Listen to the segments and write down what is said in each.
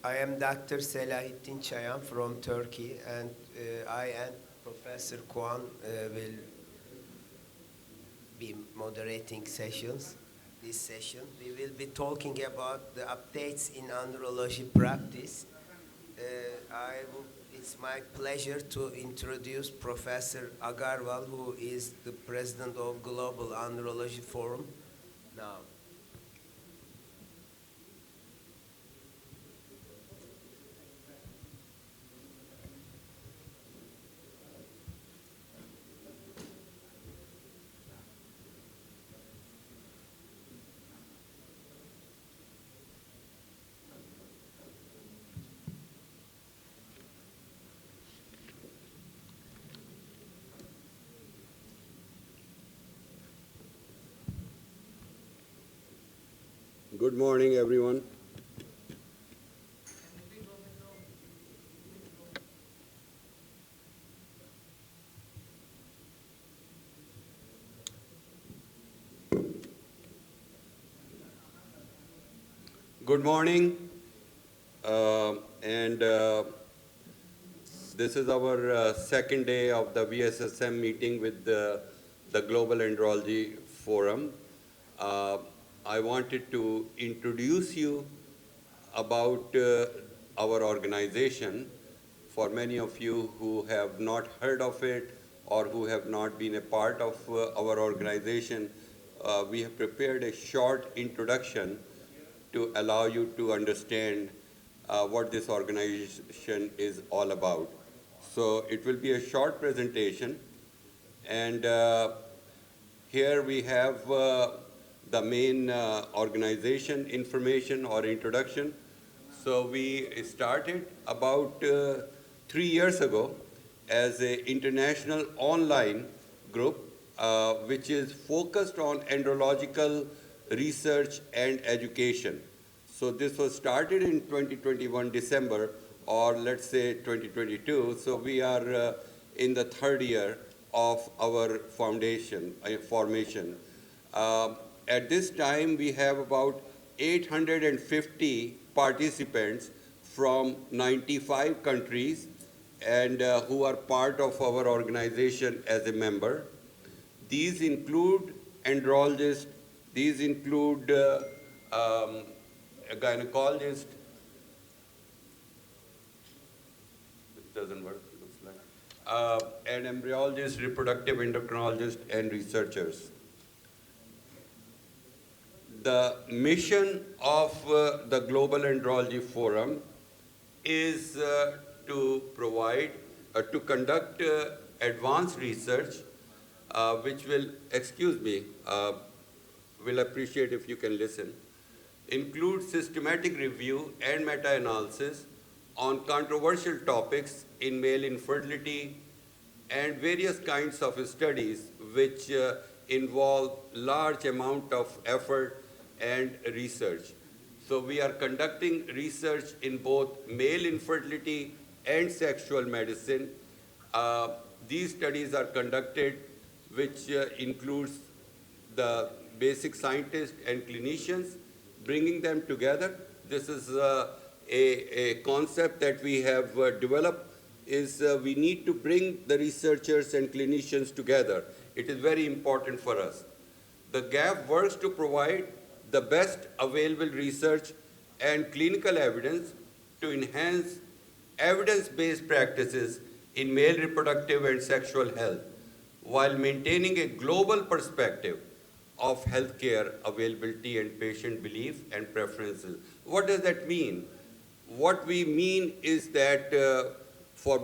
I am Dr. Selahattin Çayan from Turkey, and I and Professor Kwan will be moderating this session. We will be talking about the updates in andrology practice. It's my pleasure to introduce Professor Agarwal, who is the president of Global Andrology Forum now. Good morning, everyone. Good morning, this is our second day of the VSSM meeting with the Global Andrology Forum. I wanted to introduce you about our organization. For many of you who have not heard of it or who have not been a part of our organization, we have prepared a short introduction to allow you to understand what this organization is all about. So it will be a short presentation, and here we have the main organization information or introduction. So we started about 3 years ago as an international online group which is focused on andrological research and education. So this was started in 2021 December, or let's say 2022. So we are in the third year of our formation. At this time, we have about 850 participants from 95 countries and who are part of our organization as a member. These include andrologists, these include a gynecologist. It doesn't work, it looks like. An embryologist, reproductive endocrinologist, and researchers. The mission of the Global Andrology Forum is to conduct advanced research, which will, will appreciate if you can listen, include systematic review and meta-analysis on controversial topics in male infertility and various kinds of studies which involve large amount of effort and research. So we are conducting research in both male infertility and sexual medicine. These studies are conducted, which includes the basic scientists and clinicians, bringing them together. This is a concept that we have developed, is we need to bring the researchers and clinicians together. It is very important for us. The GAF works to provide the best available research and clinical evidence to enhance evidence-based practices in male reproductive and sexual health, while maintaining a global perspective of healthcare availability and patient belief and preferences. What does that mean? What we mean is that for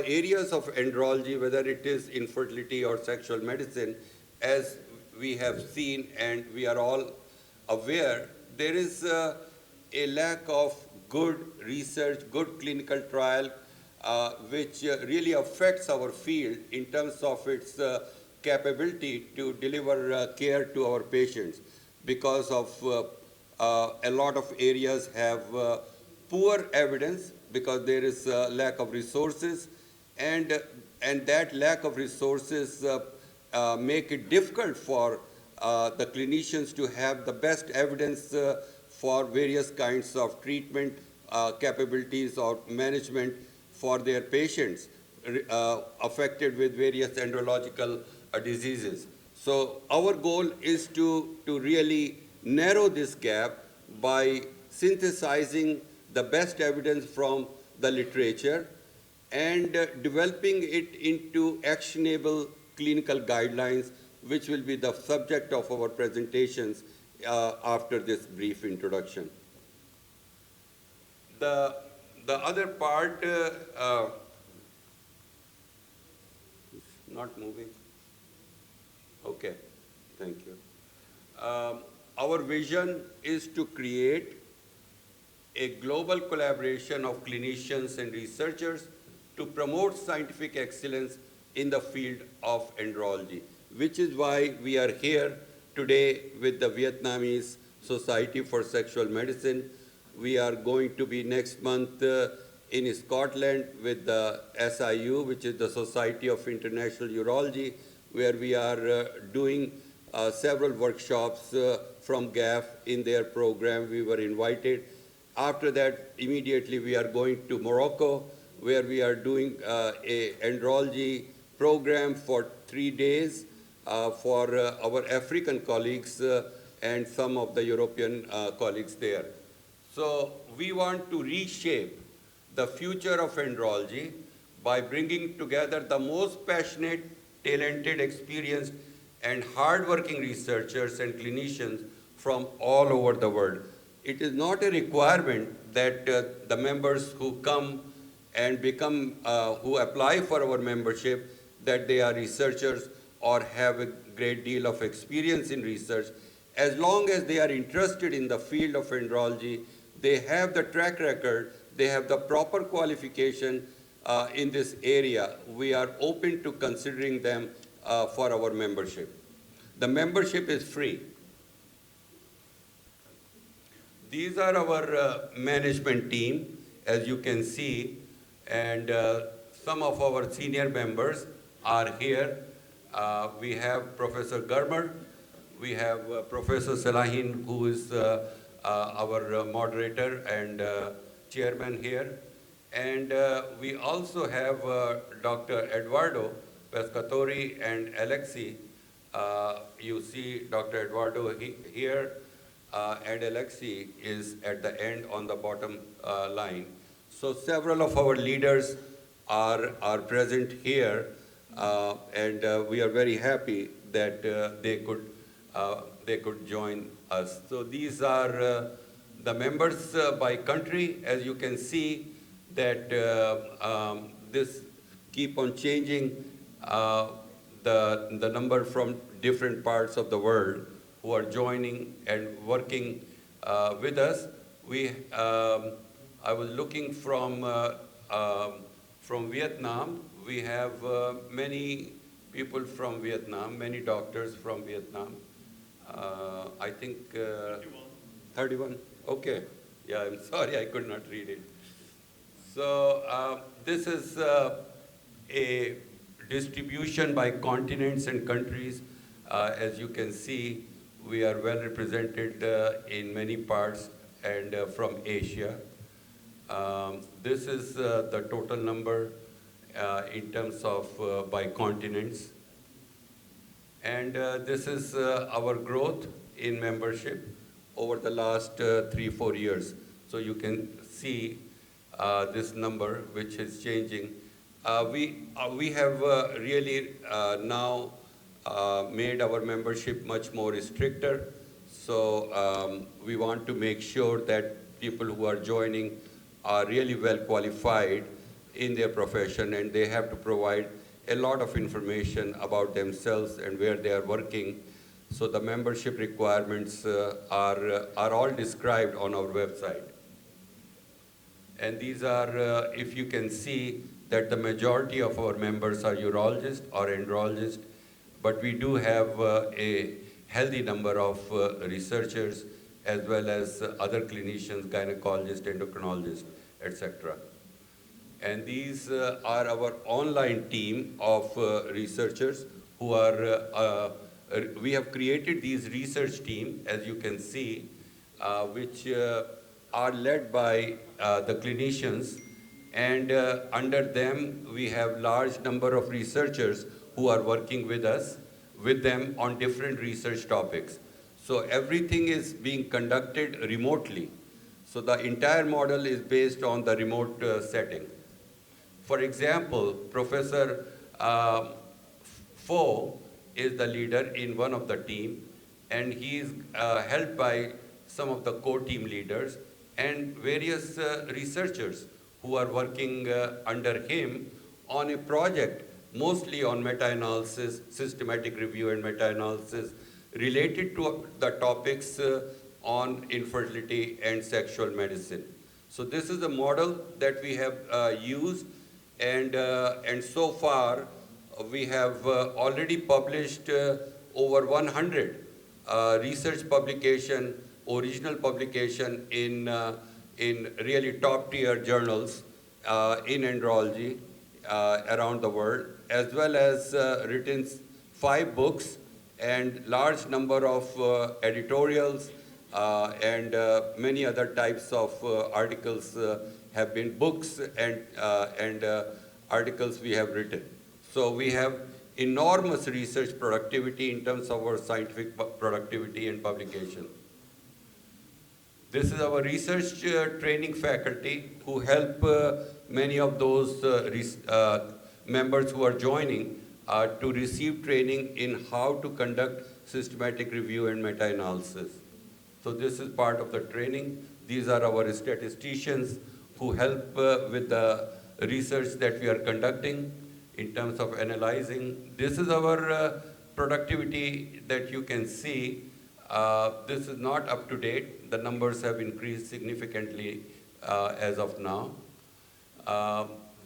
areas of andrology, whether it is infertility or sexual medicine, as we have seen and we are all aware, there is a lack of good research, good clinical trial, which really affects our field in terms of its capability to deliver care to our patients, because of a lot of areas have poor evidence because there is a lack of resources, and that lack of resources make it difficult for the clinicians to have the best evidence for various kinds of treatment capabilities or management for their patients affected with various andrological diseases. So our goal is to really narrow this gap by synthesizing the best evidence from the literature and developing it into actionable clinical guidelines, which will be the subject of our presentations after this brief introduction. The other part, not moving. Okay, thank you. Our vision is to create a global collaboration of clinicians and researchers to promote scientific excellence in the field of andrology, which is why we are here today with the Vietnamese Society for Sexual Medicine. We are going to be next month in Scotland with the SIU, which is the Society of International Urology, where we are doing several workshops from GAF in their program. We were invited. After that, immediately we are going to Morocco, where we are doing a andrology program for 3 days for our African colleagues and some of the European colleagues there. So we want to reshape the future of andrology by bringing together the most passionate, talented, experienced, and hardworking researchers and clinicians from all over the world. It is not a requirement that the members who come and become, who apply for our membership, that they are researchers or have a great deal of experience in research. As long as they are interested in the field of andrology, they have the track record, they have the proper qualification in this area, we are open to considering them for our membership. The membership is free. These are our management team, as you can see, and some of our senior members are here. We have Professor Garmer, we have Professor Salahin, who is our moderator and chairman here, and we also have Dr. Eduardo Pescatori and Alexi. You see Dr. Eduardo here, and Alexi is at the end on the bottom line. So several of our leaders are present here, and we are very happy that they could join us. So these are the members by country. As you can see that this keep on changing the number from different parts of the world who are joining and working with us. I was looking from Vietnam. We have many people from Vietnam, many doctors from Vietnam. I think 31. Okay. Yeah, I'm sorry, I could not read it. So this is a distribution by continents and countries. As you can see, we are well represented in many parts and from Asia. This is the total number in terms of by continents. And this is our growth in membership over the last 3-4 years. So you can see this number, which is changing. We have really now made our membership much more stricter. So we want to make sure that people who are joining are really well qualified in their profession, and they have to provide a lot of information about themselves and where they are working. So the membership requirements are all described on our website. And these are, if you can see, that the majority of our members are urologists or andrologists, but we do have a healthy number of researchers as well as other clinicians, gynecologists, endocrinologists, etc. And these are our online team of researchers who are, we have created these research team, as you can see. which are led by the clinicians, and under them we have large number of researchers who are working with them on different research topics. So everything is being conducted remotely. So the entire model is based on the remote setting. For example, Professor Fo is the leader in one of the team, and he is helped by some of the core team leaders and various researchers who are working under him on a project mostly on meta-analysis, systematic review and meta-analysis related to the topics on infertility and sexual medicine. So this is a model that we have used, and so far we have already published over 100 research publication, original publication in really top tier journals in andrology around the world, as well as written 5 books and large number of editorials and many other types of articles have been books and articles we have written. So we have enormous research productivity in terms of our scientific productivity and publication. This is our research training faculty who help many of those members who are joining to receive training in how to conduct systematic review and meta-analysis. So this is part of the training. These are our statisticians who help with the research that we are conducting in terms of analyzing. This is our productivity that you can see. This is not up to date. The numbers have increased significantly as of now.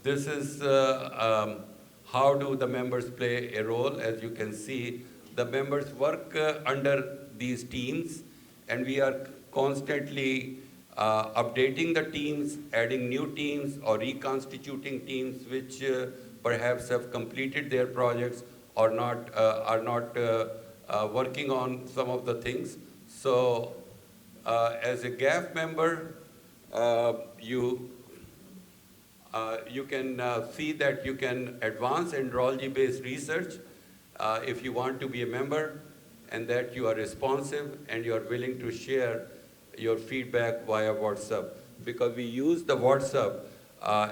This is how do the members play a role. As you can see, the members work under these teams, and we are constantly updating the teams, adding new teams, or reconstituting teams which perhaps have completed their projects or are not working on some of the things. So as a GAF member, you can see that you can advance andrology-based research if you want to be a member, and that you are responsive and you are willing to share your feedback via WhatsApp. Because we use the WhatsApp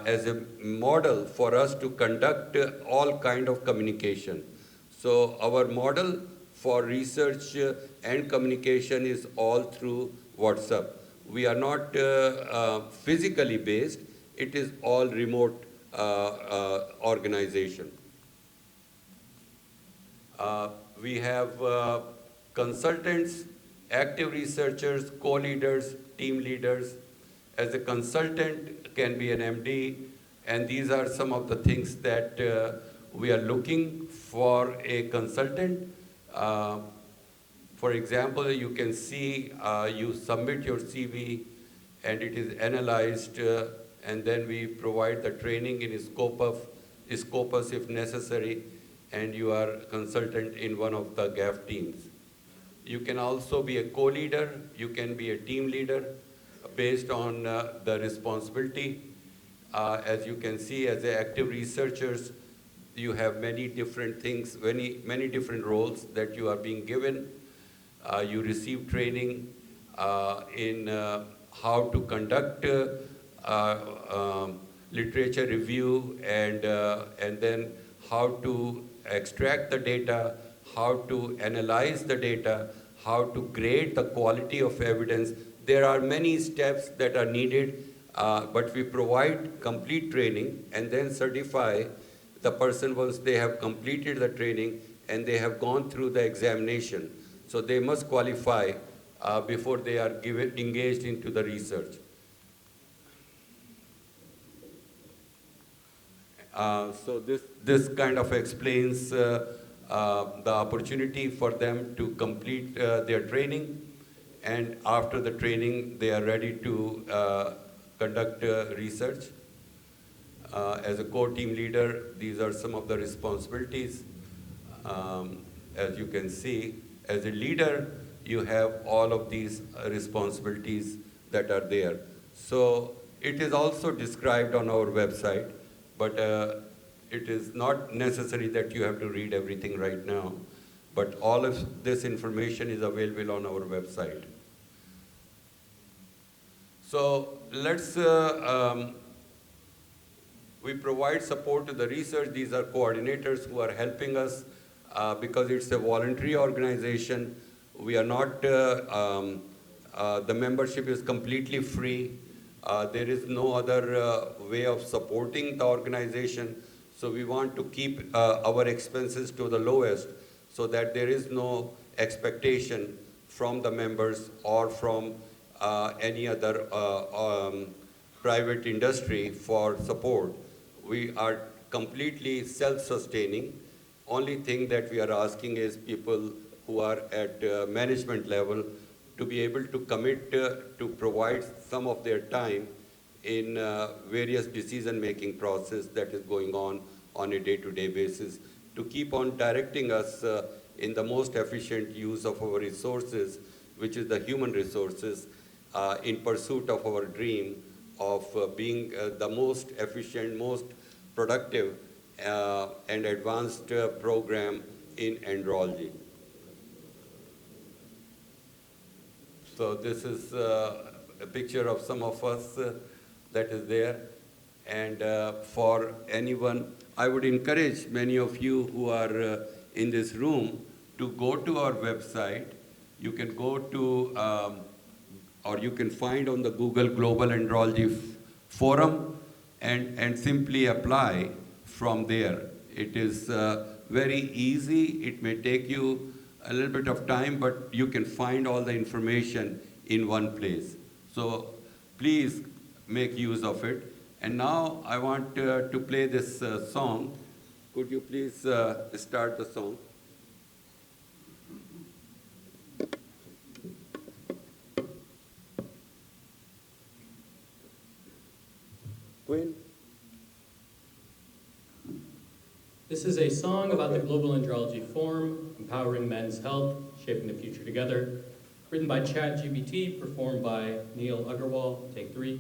as a model for us to conduct all kind of communication. So our model for research and communication is all through WhatsApp. We are not physically based. It is all remote organization. We have consultants, active researchers, co-leaders, team leaders. As a consultant can be an MD, and these are some of the things that we are looking for a consultant. For example, you can see you submit your CV and it is analyzed, and then we provide the training in Scopus if necessary, and you are a consultant in one of the GAF teams. You can also be a co-leader, you can be a team leader based on the responsibility. As you can see, as active researchers, you have many different things, many different roles that you are being given. You receive training in how to conduct literature review, and then how to extract the data, how to analyze the data, how to grade the quality of evidence. There are many steps that are needed, but we provide complete training and then certify the person once they have completed the training and they have gone through the examination. So they must qualify before they are engaged into the research. So this kind of explains the opportunity for them to complete their training, and after the training they are ready to conduct research. As a core team leader, these are some of the responsibilities. As you can see, as a leader, you have all of these responsibilities that are there. So it is also described on our website, but it is not necessary that you have to read everything right now. But all of this information is available on our website. So we provide support to the research. These are coordinators who are helping us because it's a voluntary organization. We are not, the membership is completely free. There is no other way of supporting the organization. So we want to keep our expenses to the lowest so that there is no expectation from the members or from any other private industry for support. We are completely self-sustaining. Only thing that we are asking is people who are at management level to be able to commit to provide some of their time in various decision-making process that is going on a day-to-day basis to keep on directing us in the most efficient use of our resources, which is the human resources, in pursuit of our dream of being the most efficient, most productive and advanced program in andrology. So this is a picture of some of us that is there. And for anyone, I would encourage many of you who are in this room to go to our website. You can go to, or you can find on the Google Global Andrology Forum and simply apply from there. It is very easy. It may take you a little bit of time, but you can find all the information in one place. So please make use of it. And now I want to play this song. Could you please start the song? Quinn? This is a song about the Global Andrology Forum, empowering men's health, shaping the future together. Written by ChatGPT, performed by Neil Agarwal. Take 3.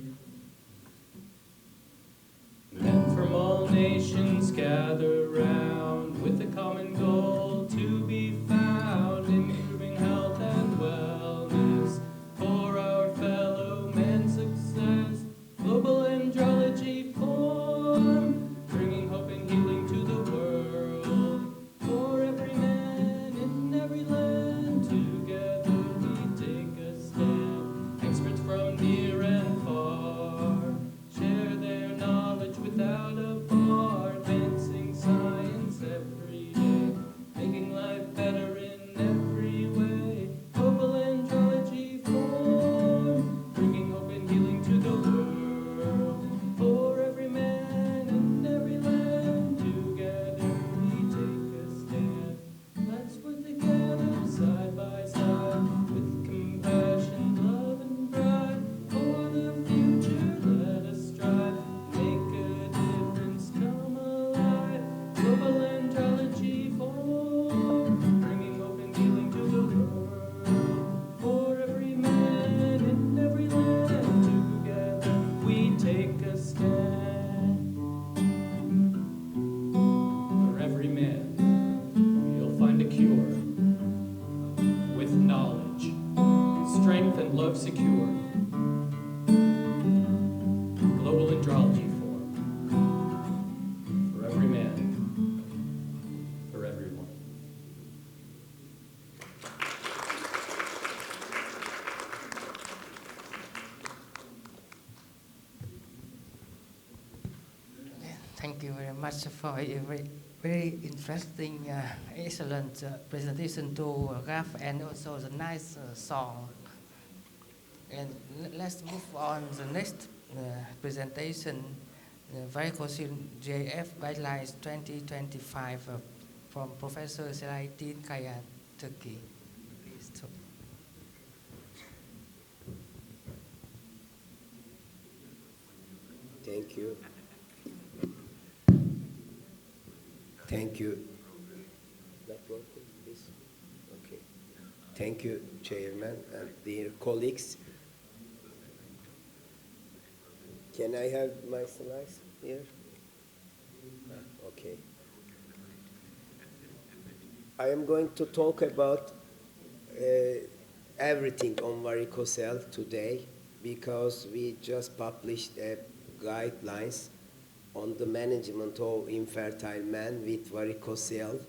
Men from all nations gather round with a common goal to be found, improving health and wellness for our fellow men's success. Global Andrology Forum, bringing hope and healing to the world. For every man in every land, together we take a stand. Experts from near and far share their knowledge without a bar, advancing science every day, making life better in every way. Global Andrology Forum, bringing hope and healing to the world. For every man in every land, together we take a stand. Let's work together side by side with compassion, love and pride. For the future, let us strive, make a difference, come alive. Global Andrology Forum, bringing hope and healing to the world. For every man in every land, together we take a stand. For every man, you'll find a cure with knowledge, strength and love secure. Global Andrology Forum. For every man, for everyone. Thank you very much for a very interesting, excellent presentation to GAF and also the nice song. And let's move on to the next presentation, Varicocele GAF Guidelines 2025 from Professor Selahattin Kaya, Turkey. Please. Thank you. Thank you. That working, please? Okay. Thank you, Chairman and dear colleagues. Can I have my slides here? Okay. I am going to talk about everything on varicocele today because we just published guidelines on the management of infertile men with varicocele.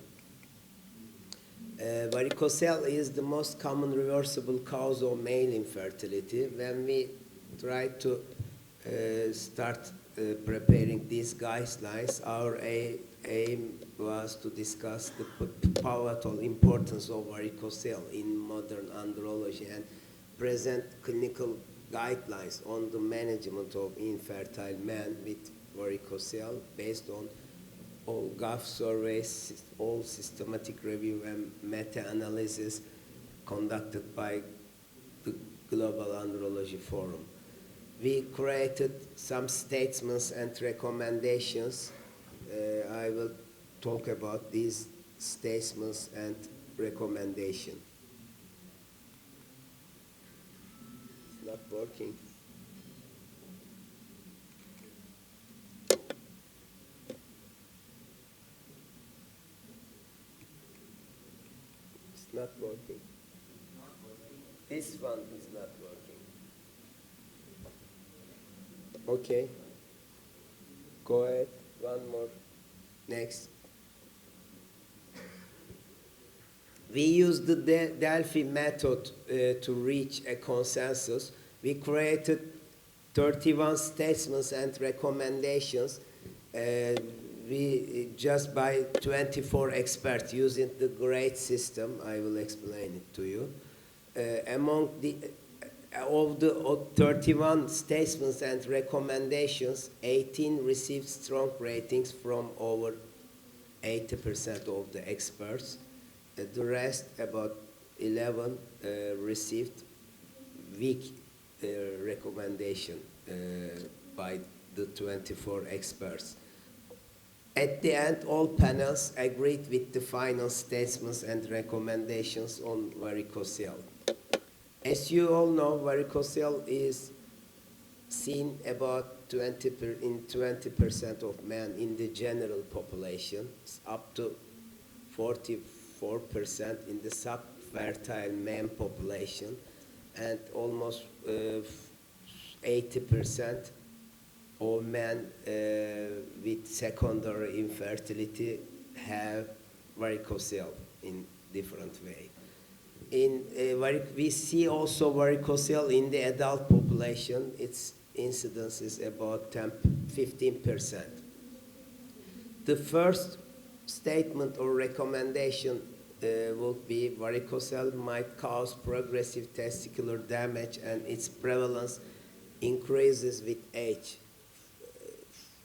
Varicocele is the most common reversible cause of male infertility. When we try to start preparing these guidelines, our aim was to discuss the pivotal importance of varicocele in modern andrology and present clinical guidelines on the management of infertile men with varicocele based on all GAF surveys, all systematic review and meta-analysis conducted by the Global Andrology Forum. We created some statements and recommendations. I will talk about these statements and recommendations. It's not working. It's not working. This one is not working. Okay. Go ahead. One more. Next. We used the Delphi method to reach a consensus. We created 31 statements and recommendations. We just by 24 experts using the GRADE system. I will explain it to you. Among the of the 31 statements and recommendations, 18 received strong ratings from over 80% of the experts. The rest, about 11, received weak recommendation by the 24 experts. At the end, all panels agreed with the final statements and recommendations on varicocele. As you all know, varicocele is seen about in 20% of men in the general population. It's up to 44% in the subfertile men population, and almost 80% of men with secondary infertility have varicocele in different way. We see also varicocele in the adult population. Its incidence is about 15%. The first statement or recommendation would be varicocele might cause progressive testicular damage and its prevalence increases with age.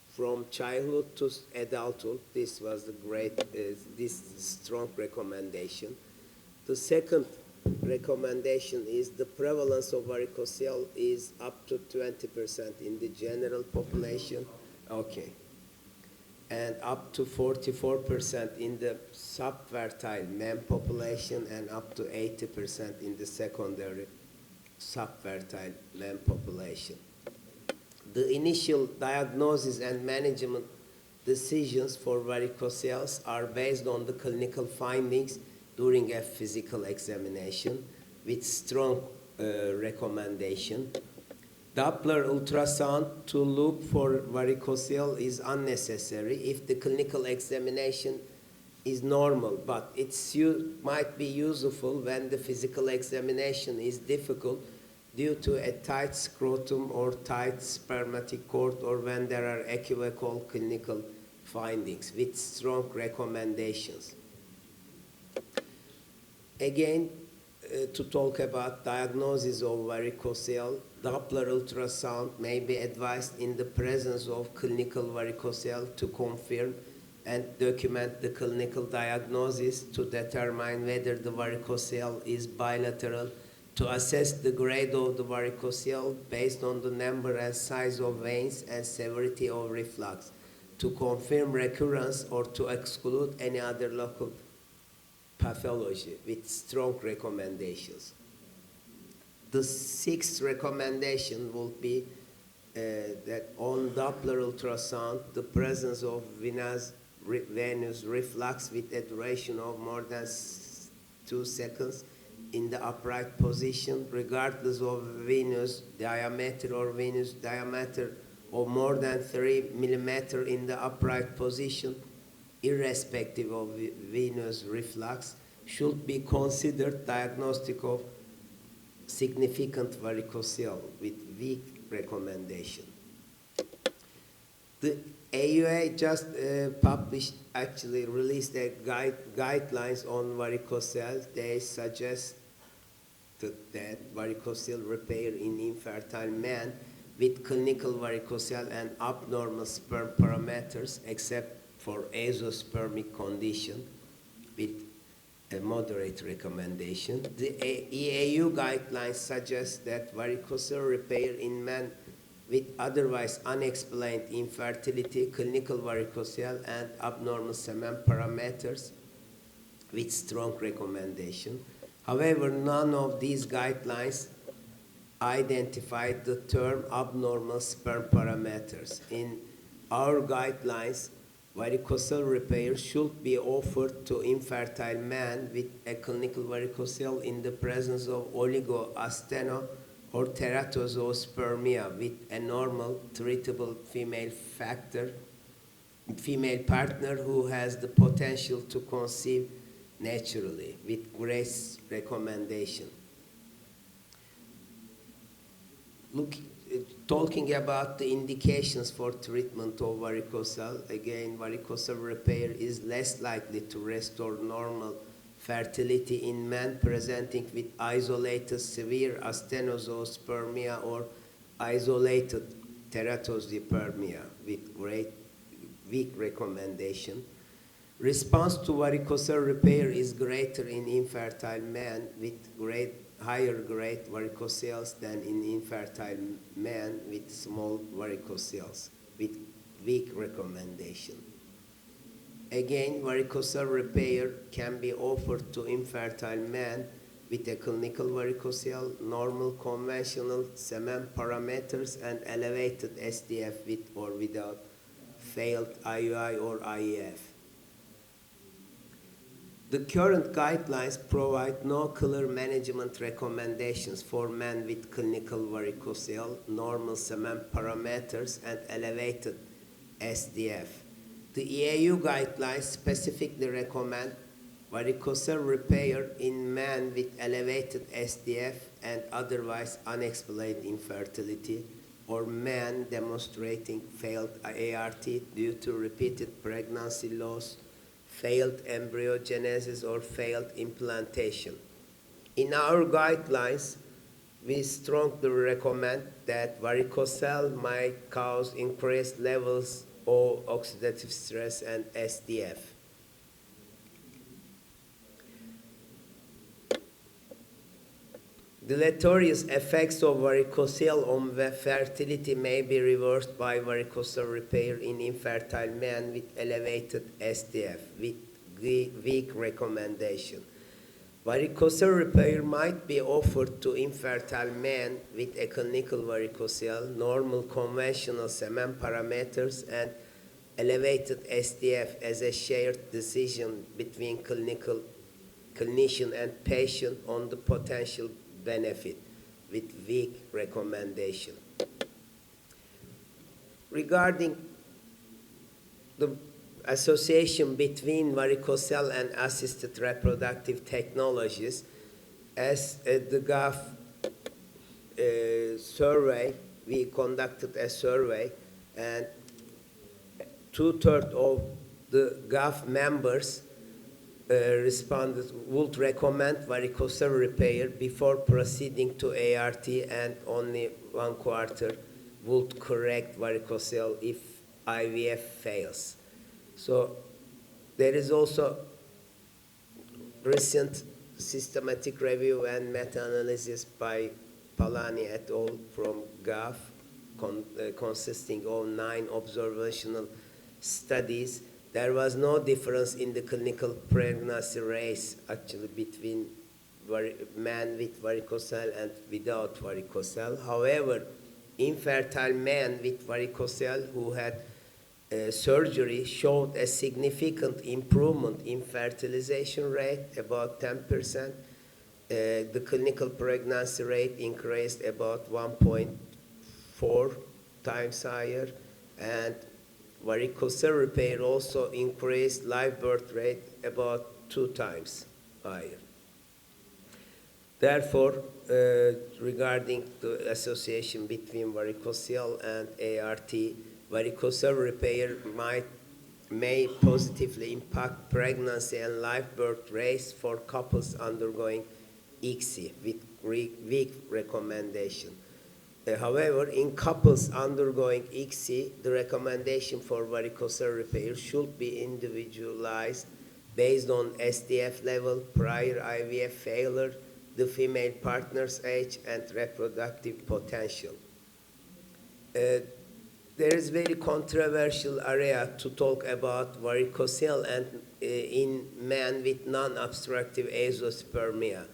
From childhood to adulthood, this was the this strong recommendation. The second recommendation is the prevalence of varicocele is up to 20% in the general population. Okay. And up to 44% in the subfertile men population and up to 80% in the secondary subfertile men population. The initial diagnosis and management decisions for varicoceles are based on the clinical findings during a physical examination with strong recommendation. Doppler ultrasound to look for varicocele is unnecessary if the clinical examination is normal, but it might be useful when the physical examination is difficult due to a tight scrotum or tight spermatic cord, or when there are equivocal clinical findings with strong recommendations. Again, to talk about diagnosis of varicocele, Doppler ultrasound may be advised in the presence of clinical varicocele to confirm and document the clinical diagnosis to determine whether the varicocele is bilateral, to assess the grade of the varicocele based on the number and size of veins and severity of reflux, to confirm recurrence or to exclude any other local pathology with strong recommendations. The sixth recommendation would be that on Doppler ultrasound, the presence of venous reflux with a duration of more than 2 seconds in the upright position, regardless of venous diameter or venous diameter of more than 3 millimeters in the upright position, irrespective of venous reflux, should be considered diagnostic of significant varicocele with weak recommendation. The AUA just actually released their guidelines on varicocele. They suggest that varicocele repair in infertile men with clinical varicocele and abnormal sperm parameters, except for azoospermic condition, with a moderate recommendation. The EAU guidelines suggest that varicocele repair in men with otherwise unexplained infertility, clinical varicocele, and abnormal semen parameters with strong recommendation. However, none of these guidelines identified the term abnormal sperm parameters. In our guidelines, varicocele repair should be offered to infertile men with a clinical varicocele in the presence of oligoasteno or teratozoospermia with a normal treatable female partner who has the potential to conceive naturally with GRACE recommendation. Talking about the indications for treatment of varicocele, again, varicocele repair is less likely to restore normal fertility in men presenting with isolated severe astenozoospermia or isolated teratospermia with weak recommendation. Response to varicocele repair is greater in infertile men with higher grade varicoceles than in infertile men with small varicoceles with weak recommendation. Again, varicocele repair can be offered to infertile men with a clinical varicocele, normal conventional semen parameters, and elevated SDF with or without failed IUI or IEF. The current guidelines provide no clear management recommendations for men with clinical varicocele, normal semen parameters, and elevated SDF. The EAU guidelines specifically recommend varicocele repair in men with elevated SDF and otherwise unexplained infertility, or men demonstrating failed ART due to repeated pregnancy loss, failed embryogenesis, or failed implantation. In our guidelines, we strongly recommend that varicocele might cause increased levels of oxidative stress and SDF. Deleterious effects of varicocele on fertility may be reversed by varicocele repair in infertile men with elevated SDF with weak recommendation. Varicocele repair might be offered to infertile men with a clinical varicocele, normal conventional semen parameters, and elevated SDF as a shared decision between clinician and patient on the potential benefit with weak recommendation. Regarding the association between varicocele and assisted reproductive technologies, as the GAF survey, we conducted a survey, and 2/3 of the GAF members responded would recommend varicocele repair before proceeding to ART, and only 1/4 would correct varicocele if IVF fails. So there is also recent systematic review and meta-analysis by Palani et al. From GAF, consisting of 9 observational studies, there was no difference in the clinical pregnancy rates actually between men with varicocele and without varicocele. However, infertile men with varicocele who had surgery showed a significant improvement in fertilization rate, about 10%. The clinical pregnancy rate increased about 1.4 times higher, and varicocele repair also increased live birth rate about 2 times higher. Therefore, regarding the association between varicocele and ART, varicocele repair may positively impact pregnancy and live birth rates for couples undergoing ICSI with weak recommendation. However, in couples undergoing ICSI, the recommendation for varicocele repair should be individualized based on SDF level, prior IVF failure, the female partner's age, and reproductive potential. There is very controversial area to talk about varicocele and in men with non-obstructive azoospermia.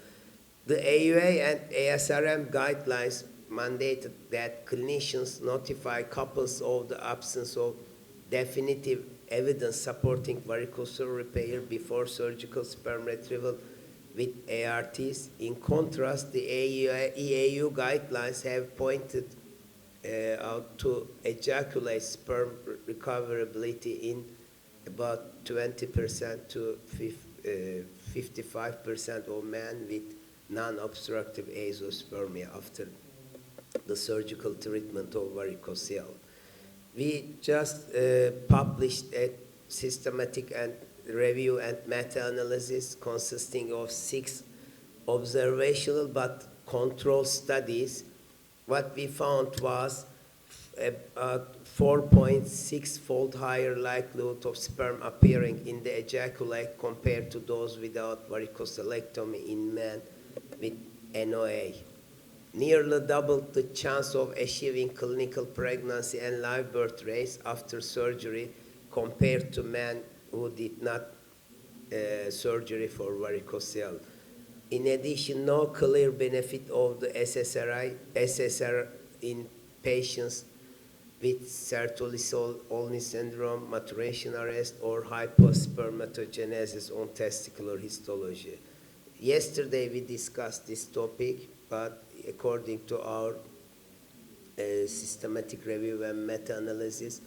The AUA and ASRM guidelines mandated that clinicians notify couples of the absence of definitive evidence supporting varicocele repair before surgical sperm retrieval with ARTs. In contrast, the EAU guidelines have pointed out to ejaculate sperm recoverability in about 20% to 55% of men with non-obstructive azoospermia after the surgical treatment of varicocele. We just published a systematic and review and meta-analysis consisting of 6 observational but control studies. What we found was a 4.6-fold higher likelihood of sperm appearing in the ejaculate compared to those without varicocelectomy in men with NOA. Nearly doubled the chance of achieving clinical pregnancy and live birth rates after surgery compared to men who did not surgery for varicocele. In addition, no clear benefit of the SSR in patients with Sertoli-Olney syndrome, maturation arrest, or hypospermatogenesis on testicular histology. Yesterday we discussed this topic, but according to our systematic review and meta-analysis,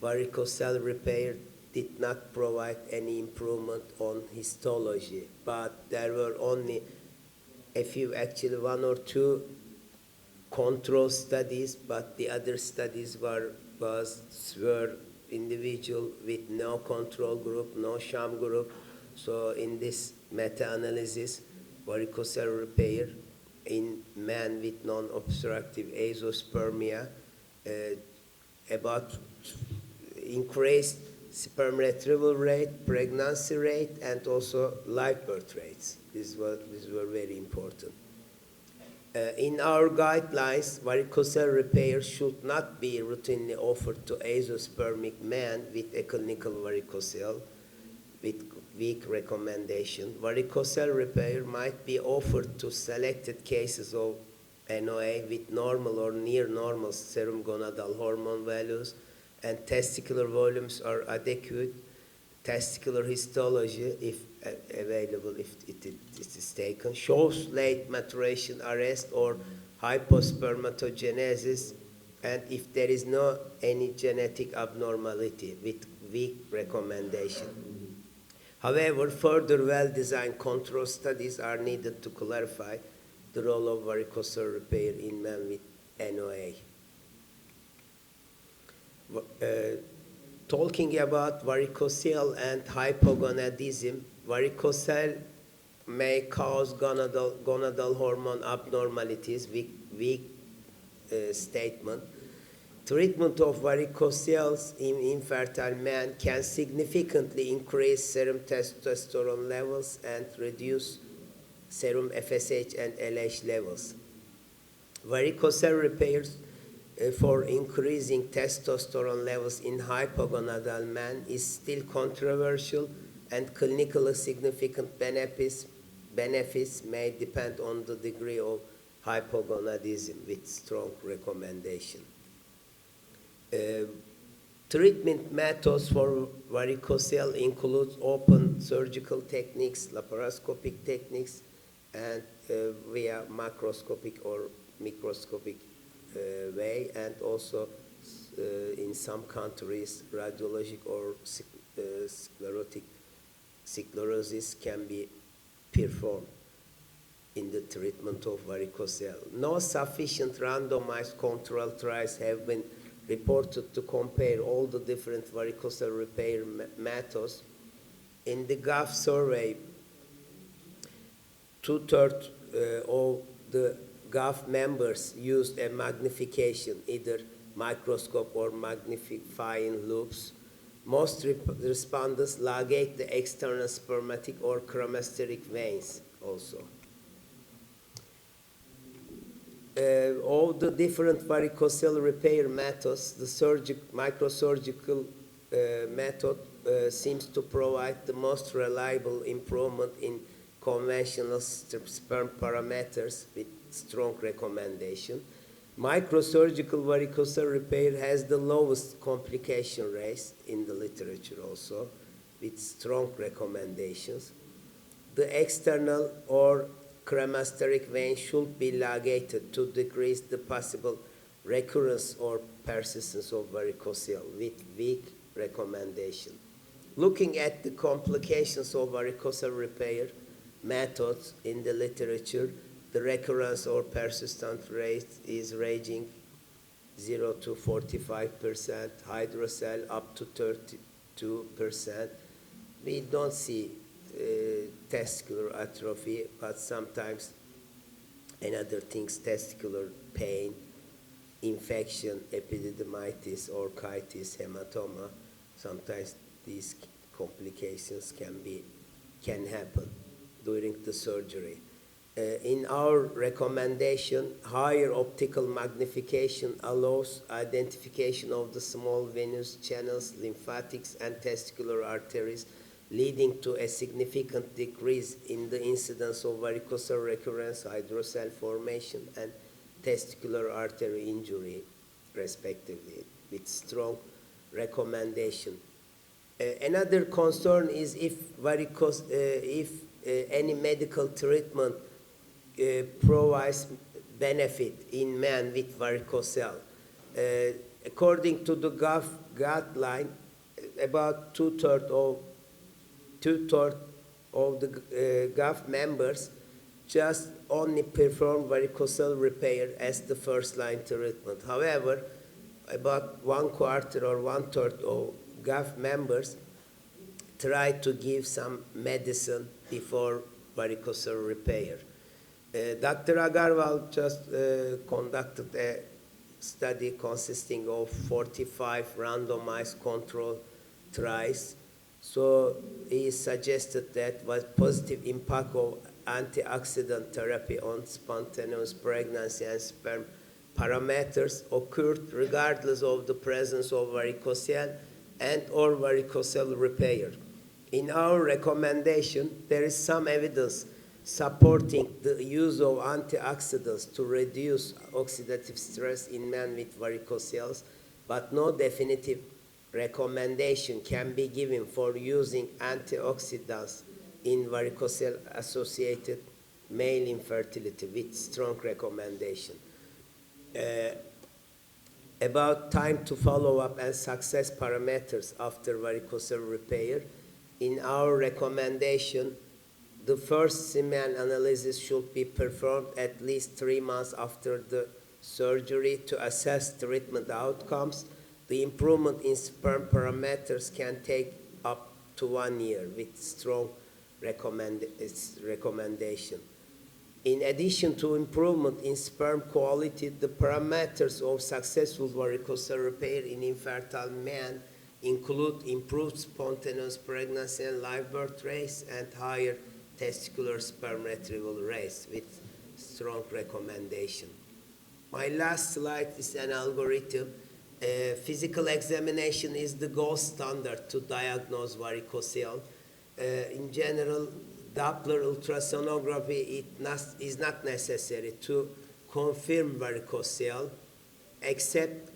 varicocele repair did not provide any improvement on histology, but there were only a few, actually 1 or 2 control studies, but the other studies were individual with no control group, no sham group. So in this meta-analysis, varicocele repair in men with non-obstructive azoospermia about increased sperm retrieval rate, pregnancy rate, and also live birth rates. These were very important. In our guidelines, varicocele repair should not be routinely offered to azoospermic men with a clinical varicocele with weak recommendation. Varicocele repair might be offered to selected cases of NOA with normal or near normal serum gonadal hormone values, and testicular volumes are adequate. Testicular histology, if available, if it is taken, shows late maturation arrest or hypospermatogenesis, and if there is no any genetic abnormality with weak recommendation. However, further well-designed control studies are needed to clarify the role of varicocele repair in men with NOA. Talking about varicocele and hypogonadism, varicocele may cause gonadal hormone abnormalities, weak statement. Treatment of varicoceles in infertile men can significantly increase serum testosterone levels and reduce serum FSH and LH levels. Varicocele repairs for increasing testosterone levels in hypogonadal men is still controversial, and clinically significant benefits may depend on the degree of hypogonadism, with strong recommendation. Treatment methods for varicocele include open surgical techniques, laparoscopic techniques, and via macroscopic or microscopic way, and also in some countries, radiologic or sclerosis can be performed in the treatment of varicocele. No sufficient randomized control trials have been reported to compare all the different varicocele repair methods. In the GAF survey, 2/3 of the GAF members used a magnification, either microscope or magnifying loops. Most respondents ligate the external spermatic or cremasteric veins also. All the different varicocele repair methods, the microsurgical method seems to provide the most reliable improvement in conventional sperm parameters with strong recommendation. Microsurgical varicocele repair has the lowest complication rates in the literature also, with strong recommendations. The external or cremasteric vein should be ligated to decrease the possible recurrence or persistence of varicocele, with weak recommendation. Looking at the complications of varicocele repair methods in the literature, the recurrence or persistent rate is ranging 0 to 45%, hydrocele up to 32%. We don't see testicular atrophy, but sometimes another things, testicular pain, infection, epididymitis, orchitis, hematoma. Sometimes these complications can happen during the surgery. In our recommendation, higher optical magnification allows identification of the small venous channels, lymphatics, and testicular arteries, leading to a significant decrease in the incidence of varicocele recurrence, hydrocele formation, and testicular artery injury, respectively, with strong recommendation. Another concern is if any medical treatment provides benefit in men with varicocele. According to the GAF guideline, about two-thirds of the GAF members just only perform varicocele repair as the first-line treatment. However, about 1/4 or 1/3 of GAF members try to give some medicine before varicocele repair. Dr. Agarwal just conducted a study consisting of 45 randomized control trials. So he suggested that was positive impact of antioxidant therapy on spontaneous pregnancy and sperm parameters occurred regardless of the presence of varicocele and or varicocele repair. In our recommendation, there is some evidence supporting the use of antioxidants to reduce oxidative stress in men with varicoceles, but no definitive recommendation can be given for using antioxidants in varicocele-associated male infertility, with strong recommendation. About time to follow-up and success parameters after varicocele repair, in our recommendation, the first semen analysis should be performed at least 3 months after the surgery to assess treatment outcomes. The improvement in sperm parameters can take up to 1 year with strong recommendation. In addition to improvement in sperm quality, the parameters of successful varicocele repair in infertile men include improved spontaneous pregnancy and live birth rates and higher testicular sperm retrieval rates with strong recommendation. My last slide is an algorithm. Physical examination is the gold standard to diagnose varicocele. In general, Doppler ultrasonography is not necessary to confirm varicocele, except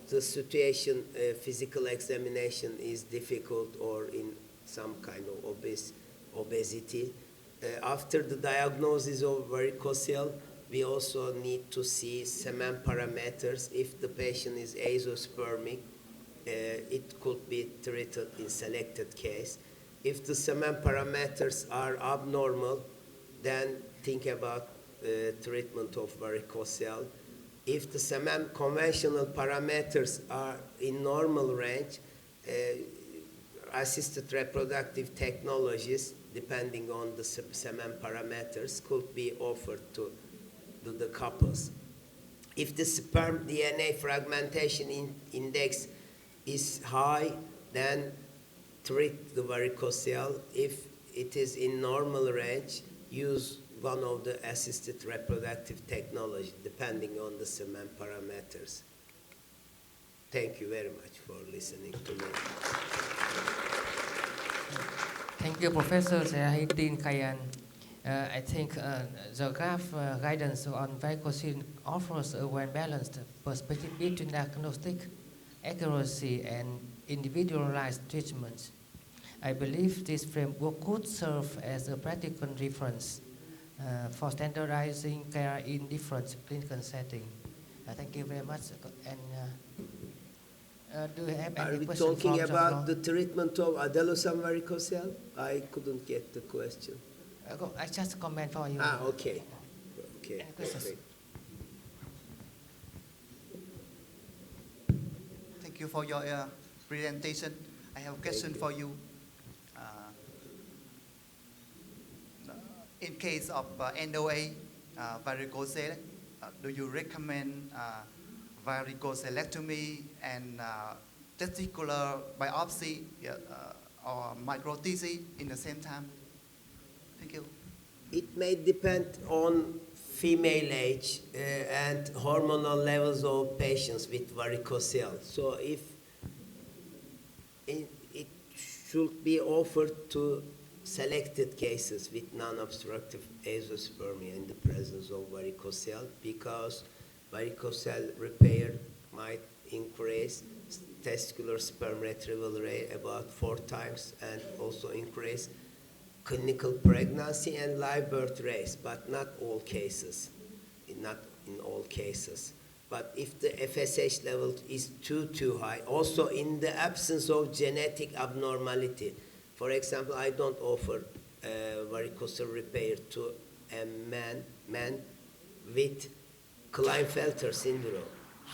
the situation, physical examination is difficult or in some kind of obesity. After the diagnosis of varicocele, we also need to see semen parameters. If the patient is azoospermic, it could be treated in selected case. If the semen parameters are abnormal, then think about treatment of varicocele. If the semen conventional parameters are in normal range, assisted reproductive technologies, depending on the semen parameters, could be offered to the couples. If the sperm DNA fragmentation index is high, then treat the varicocele. If it is in normal range, use one of the assisted reproductive technology, depending on the semen parameters. Thank you very much for listening to me. Thank you, Professor Serahitin Kayan. I think the GAF guidance on varicocele offers a well-balanced perspective between diagnostic accuracy and individualized treatment. I believe this framework could serve as a practical reference for standardizing care in different clinical settings. Thank you very much. And do you have any questions? Are we talking about the treatment of adolescent varicocele? I couldn't get the question. I just comment for you. Okay. Okay. Any questions? Thank you for your presentation. I have a question for you. In case of NOA varicocele, do you recommend varicocelectomy and testicular biopsy or micro-TC in the same time? Thank you. It may depend on female age and hormonal levels of patients with varicocele. So if it should be offered to selected cases with non-obstructive azoospermia in the presence of varicocele, because varicocele repair might increase testicular sperm retrieval rate about 4 times and also increase clinical pregnancy and live birth rates, but not all cases, not in all cases. But if the FSH level is too high, also in the absence of genetic abnormality, for example, I don't offer varicocele repair to a man with Klinefelter syndrome.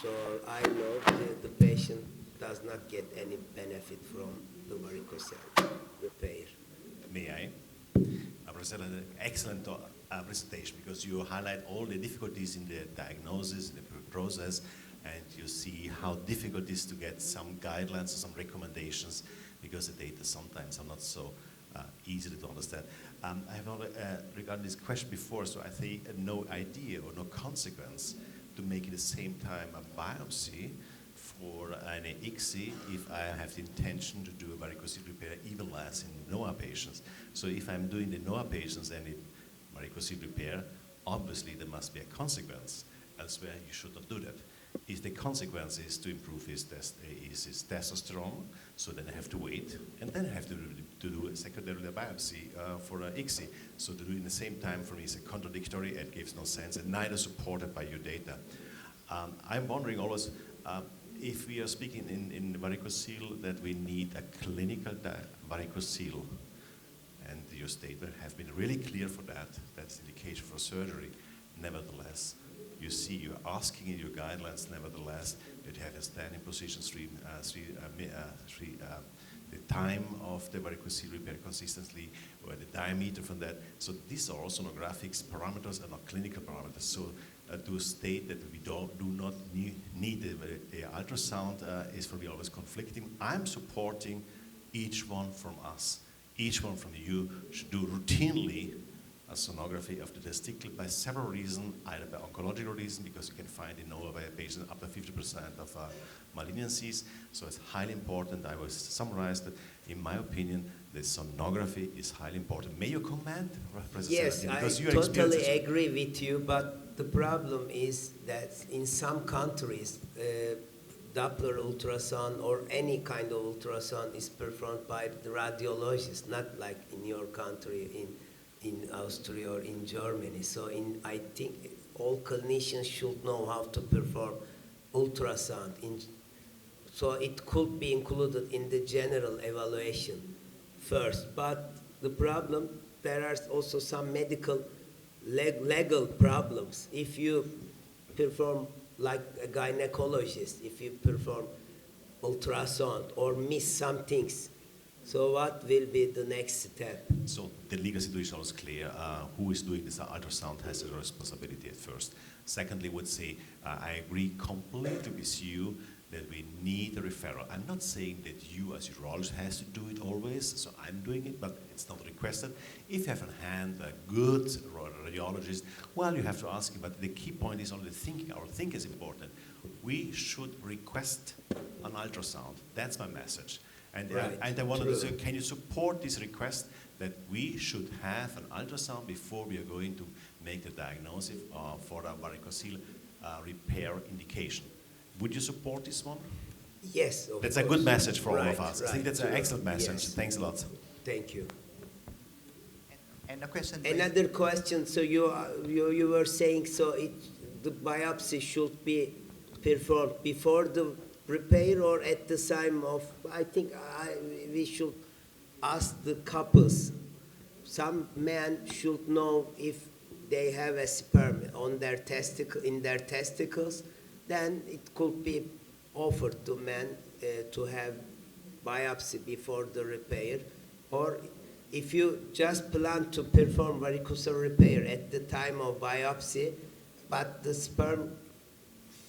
So I know the patient does not get any benefit from the varicocele repair. May I? Professor, an excellent presentation, because you highlight all the difficulties in the diagnosis, in the process, and you see how difficult it is to get some guidelines or some recommendations, because the data sometimes are not so easy to understand. I have not regarded this question before, so I think no idea or no consequence to make at the same time a biopsy for an ICSI if I have the intention to do a varicocele repair, even less in NOA patients. So if I'm doing the NOA patients and a varicocele repair, obviously there must be a consequence. Elsewhere, you should not do that. If the consequence is to improve his testosterone, so then I have to wait, and then I have to do a secondary biopsy for an ICSI. So to do it in the same time for me is a contradictory and gives no sense, and neither supported by your data. I'm wondering always, if we are speaking in varicocele that we need a clinical varicocele, and your statement have been really clear for that, that's indication for surgery. Nevertheless, you see, you're asking in your guidelines, nevertheless, that you have a standing position, the time of the varicocele repair consistently, or the diameter from that. So these are also sonographic parameters and not clinical parameters. So to state that we do not need the ultrasound is for me always conflicting. I'm supporting each one from us. Each one from you should do routinely a sonography of the testicle by several reasons, either by oncological reasons, because you can find in over patients up to 50% of malignancies. So it's highly important. I will summarize that, in my opinion, the sonography is highly important. May you comment, Professor Yes, Selahattin, I because you are totally experienced. agree with you, but the problem is that in some countries, Doppler ultrasound or any kind of ultrasound is performed by the radiologist, not like in your country, in Austria or in Germany. So I think all clinicians should know how to perform ultrasound. So it could be included in the general evaluation first. But the problem, there are also some medical legal problems. If you perform like a gynecologist, if you perform ultrasound or miss some things, so what will be the next step? So the legal situation is clear. Who is doing this ultrasound has the responsibility at first. Secondly, would say I agree completely with you that we need a referral. I'm not saying that you as urologist has to do it always, so I'm doing it, but it's not requested. If you have on hand a good radiologist, well, you have to ask him, but the key point is only thinking. Our thinking is important. We should request an ultrasound. That's my message. And, right. and I wanted to say, can you support this request that we should have an ultrasound before we are going to make the diagnosis for a varicocele repair indication? Would you support this one? Yes, of That's course. a good message for all of Right, us. I think that's an excellent message. Yes. Thanks a lot. Thank you. And a question, please. Another question. So you were saying, so the biopsy should be performed before the repair or at the time of? I think we should ask the couples. Some men should know if they have a sperm on their in their testicles. Then it could be offered to men to have biopsy before the repair. Or if you just plan to perform varicocele repair at the time of biopsy, but the sperm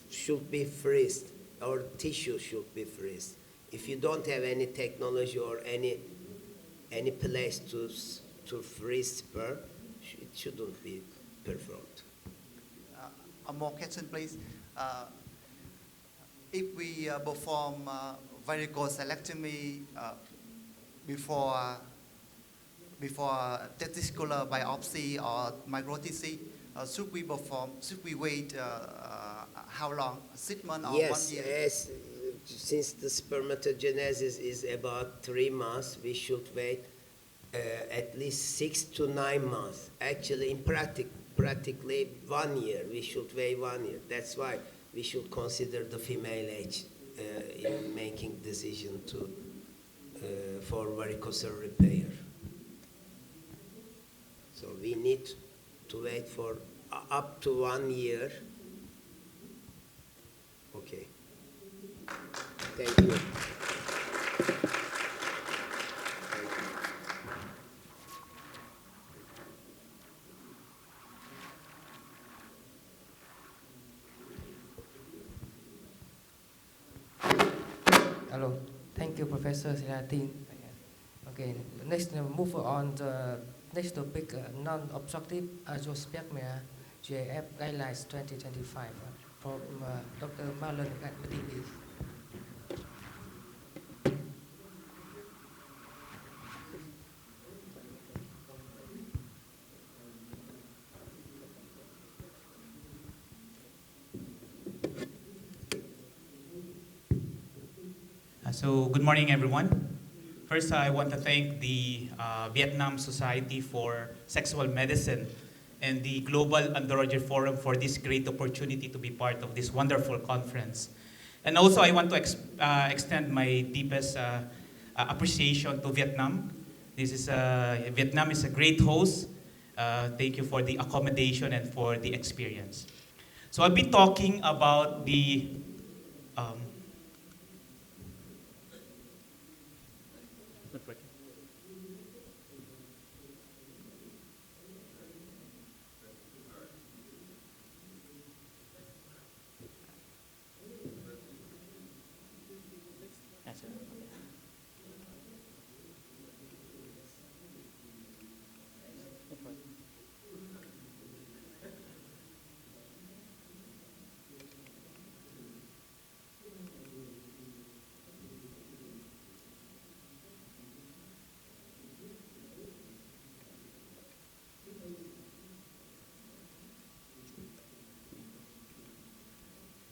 should be freezed or tissue should be freezed. If you don't have any technology or any place to freeze sperm, it shouldn't be performed. A more question, please. If we perform varicocelectomy before testicular biopsy or microTC, should we wait how long? 6 months or 1 year? Yes. Since the spermatogenesis is about 3 months, we should wait at least 6 to 9 months. Actually, in practically 1 year. We should wait 1 year. That's why we should consider the female age in making decision for varicocele repair. So we need to wait for up to 1 year. Okay. Thank you. Hello. Thank you, Professor Selahattin. Okay, next move on the next topic, non-obstructive azoospermia, GAF guidelines 2025 from Dr. Marlon Matindi. So good morning, everyone. First, I want to thank the Vietnam Society for Sexual Medicine and the Global Andrology Forum for this great opportunity to be part of this wonderful conference. And also, I want to extend my deepest appreciation to Vietnam. Vietnam is a great host. Thank you for the accommodation and for the experience. So I'll be talking about the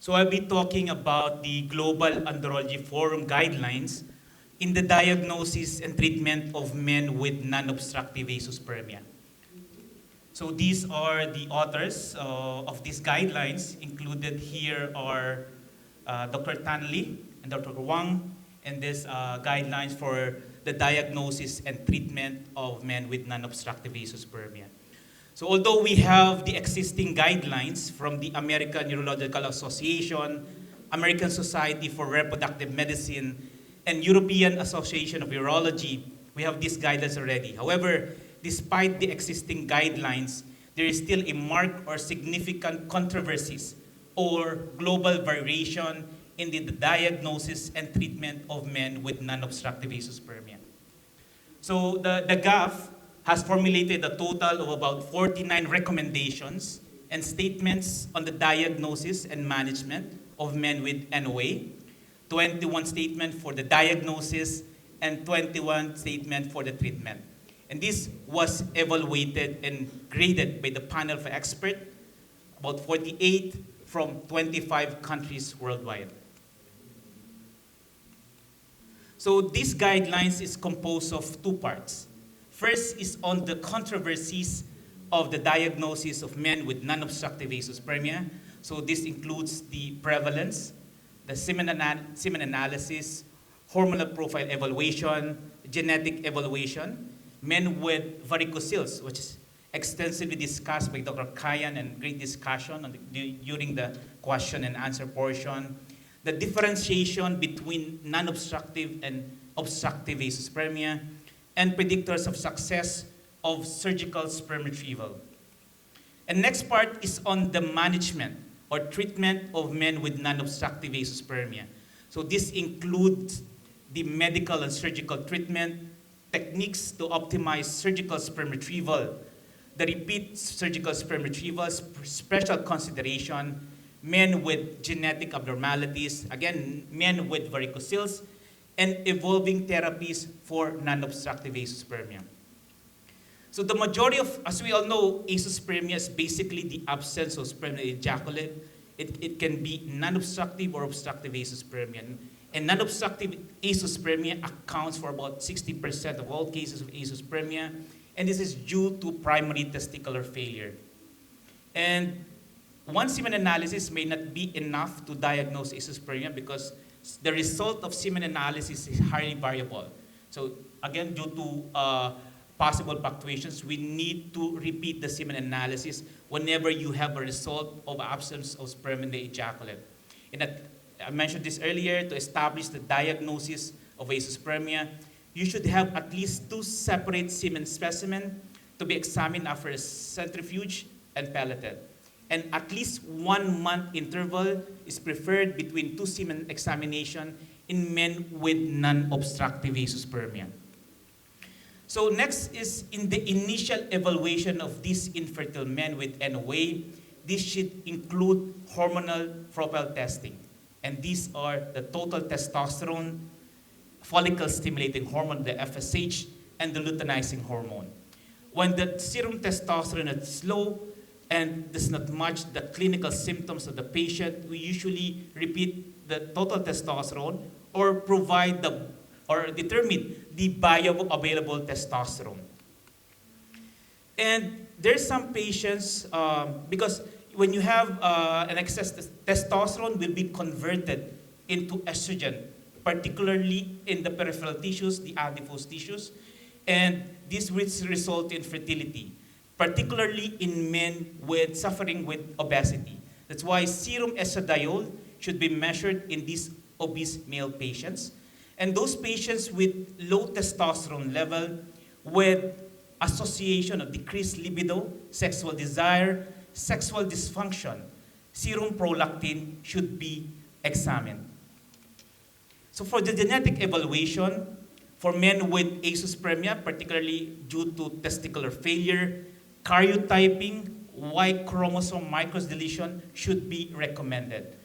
So I'll be talking about the Global Andrology Forum guidelines in the diagnosis and treatment of men with non-obstructive azoospermia. So these are the authors of these guidelines. Included here are Dr. Tanli and Dr. Wang, and these guidelines for the diagnosis and treatment of men with non-obstructive azoospermia. So although we have the existing guidelines from the American Neurological Association, American Society for Reproductive Medicine, and European Association of Urology, we have these guidelines already. However, despite the existing guidelines, there is still a marked or significant controversies or global variation in the diagnosis and treatment of men with non-obstructive azoospermia. So the GAF has formulated a total of about 49 recommendations and statements on the diagnosis and management of men with NOA, 21 statements for the diagnosis, and 21 statements for the treatment. And this was evaluated and graded by the panel of experts, about 48 from 25 countries worldwide. So these guidelines is composed of two parts. First is on the controversies of the diagnosis of men with non-obstructive azoospermia. So this includes the prevalence, the semen analysis, hormonal profile evaluation, genetic evaluation, men with varicocele, which is extensively discussed by Dr. Kayan and great discussion during the question and answer portion, the differentiation between non-obstructive and obstructive azoospermia, and predictors of success of surgical sperm retrieval. And next part is on the management or treatment of men with non-obstructive azoospermia. So this includes the medical and surgical treatment, techniques to optimize surgical sperm retrieval, the repeat surgical sperm retrieval, special consideration, men with genetic abnormalities, again, men with varicoceles, and evolving therapies for non-obstructive azoospermia. So the majority of, as we all know, azoospermia is basically the absence of sperm that ejaculate. It can be non-obstructive or obstructive azoospermia. And non-obstructive azoospermia accounts for about 60% of all cases of azoospermia, and this is due to primary testicular failure. And one semen analysis may not be enough to diagnose azoospermia because the result of semen analysis is highly variable. So again, due to possible fluctuations, we need to repeat the semen analysis whenever you have a result of absence of sperm in the ejaculate. And I mentioned this earlier, to establish the diagnosis of azoospermia, you should have at least 2 separate semen specimens to be examined after a centrifuge and pelleted. And at least 1 month interval is preferred between 2 semen examination in men with non-obstructive azoospermia. So next is in the initial evaluation of these infertile men with NOA, this should include hormonal profile testing. And these are the total testosterone, follicle-stimulating hormone, the FSH, and the luteinizing hormone. When the serum testosterone is low and does not match the clinical symptoms of the patient, we usually repeat the total testosterone or provide or determine the bioavailable testosterone. And there's some patients, because when you have an excess testosterone will be converted into estrogen, particularly in the peripheral tissues, the adipose tissues, and this will result in fertility, particularly in men suffering with obesity. That's why serum estradiol should be measured in these obese male patients. And those patients with low testosterone level with association of decreased libido, sexual desire, sexual dysfunction, serum prolactin should be examined. So for the genetic evaluation, for men with azoospermia, particularly due to testicular failure, karyotyping, Y chromosome microdeletion should be recommended.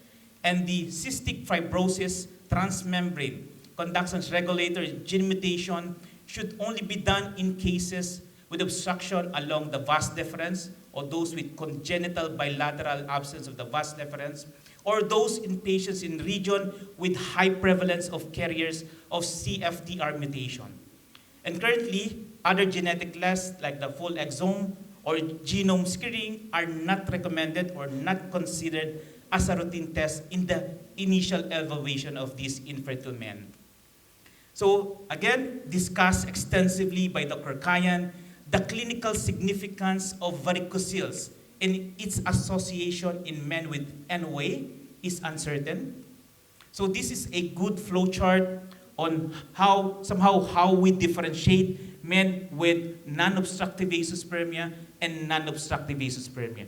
And the cystic fibrosis transmembrane conductance regulator gene mutation should only be done in cases with obstruction along the vas deferens or those with congenital bilateral absence of the vas deferens or those in patients in region with high prevalence of carriers of CFTR mutation. And currently, other genetic tests like the full exome or genome screening are not recommended or not considered as a routine test in the initial evaluation of these infertile men. So again, discussed extensively by Dr. Kayan, the clinical significance of varicocele and its association in men with NOA is uncertain. So this is a good flowchart on how we differentiate men with non-obstructive azoospermia and non-obstructive azoospermia.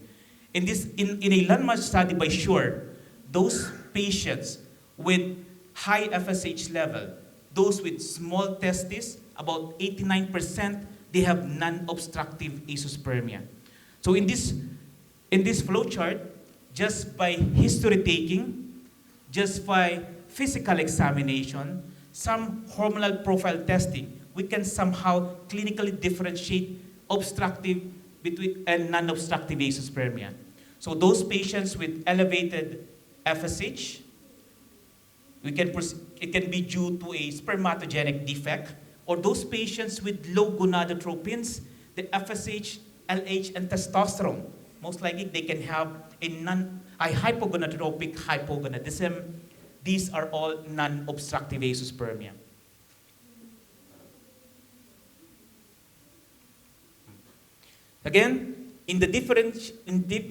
In a landmark study by Schur, those patients with high FSH level, those with small testes, about 89%, they have non-obstructive azoospermia. So in this flowchart, just by history taking, just by physical examination, some hormonal profile testing, we can somehow clinically differentiate obstructive and non-obstructive azoospermia. So those patients with elevated FSH, it can be due to a spermatogenic defect, or those patients with low gonadotropins, the FSH, LH, and testosterone. Most likely they can have a hypogonadotropic hypogonadism. These are all non-obstructive azoospermia. Again, in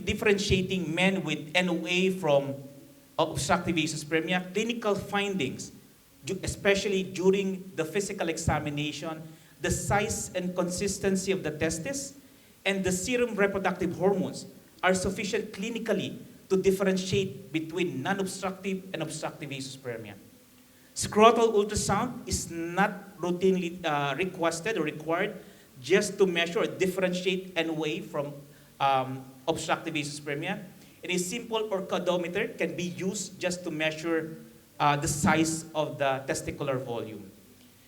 differentiating men with NOA from obstructive azoospermia, clinical findings, especially during the physical examination, the size and consistency of the testes, and the serum reproductive hormones are sufficient clinically to differentiate between non-obstructive and obstructive azoospermia. Scrotal ultrasound is not routinely requested or required just to measure or differentiate NOA from obstructive azoospermia. And a simple orchidometer can be used just to measure the size of the testicular volume.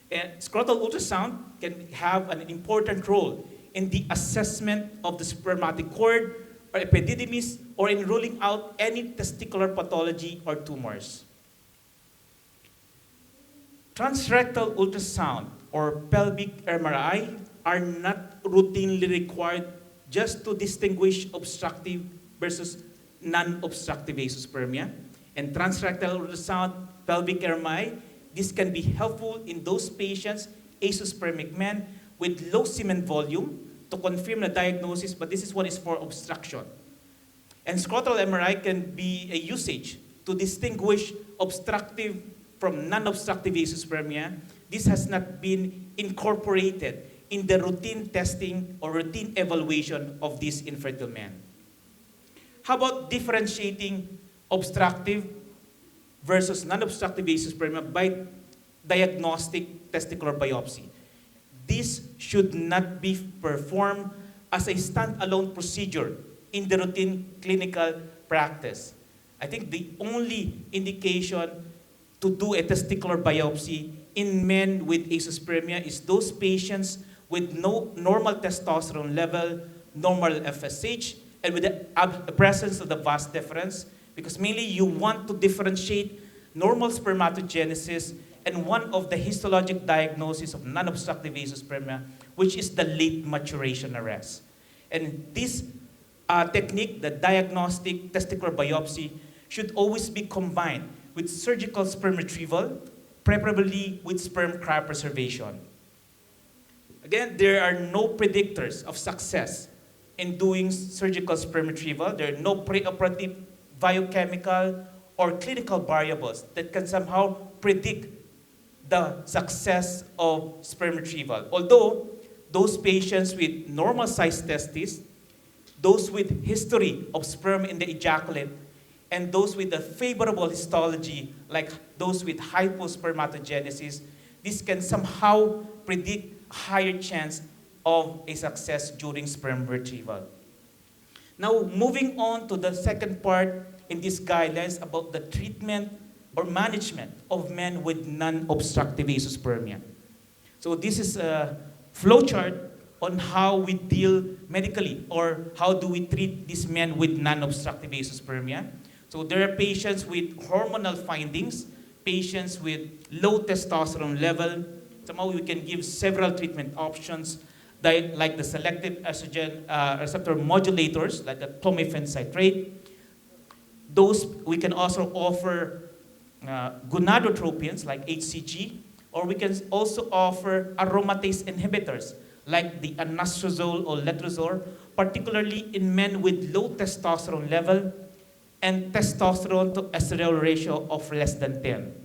And scrotal ultrasound can have an important role in the assessment of the spermatic cord or epididymis, or in ruling out any testicular pathology or tumors. Transrectal ultrasound or pelvic MRI are not routinely required just to distinguish obstructive versus non-obstructive azoospermia. And transrectal ultrasound, pelvic MRI, this can be helpful in those patients, azoospermic men, with low semen volume to confirm the diagnosis, but this is what is for obstruction. And scrotal MRI can be a usage to distinguish obstructive from non-obstructive azoospermia. This has not been incorporated in the routine testing or routine evaluation of these infertile men. How about differentiating obstructive versus non-obstructive azoospermia by diagnostic testicular biopsy? This should not be performed as a standalone procedure in the routine clinical practice. I think the only indication to do a testicular biopsy in men with azoospermia is those patients with no normal testosterone level, normal FSH, and with the presence of the vas deferens, because mainly you want to differentiate normal spermatogenesis and one of the histologic diagnoses of non-obstructive azoospermia, which is the late maturation arrest. And this technique, the diagnostic testicular biopsy, should always be combined with surgical sperm retrieval, preferably with sperm cryopreservation. Again, there are no predictors of success in doing surgical sperm retrieval. There are no preoperative biochemical or clinical variables that can somehow predict the success of sperm retrieval. Although those patients with normal sized testes, those with history of sperm in the ejaculate, and those with a favorable histology, like those with hypospermatogenesis, this can somehow predict higher chance of a success during sperm retrieval. Now, moving on to the second part in these guidelines about the treatment or management of men with non-obstructive azoospermia. So this is a flowchart on how we deal medically, or how do we treat these men with non-obstructive azoospermia. So there are patients with hormonal findings, patients with low testosterone level. Somehow we can give several treatment options like the selective estrogen receptor modulators, like the clomiphene citrate. Those we can also offer gonadotropions like HCG, or we can also offer aromatase inhibitors like the anastrozole or letrozole, particularly in men with low testosterone level and testosterone to estradiol ratio of less than 10.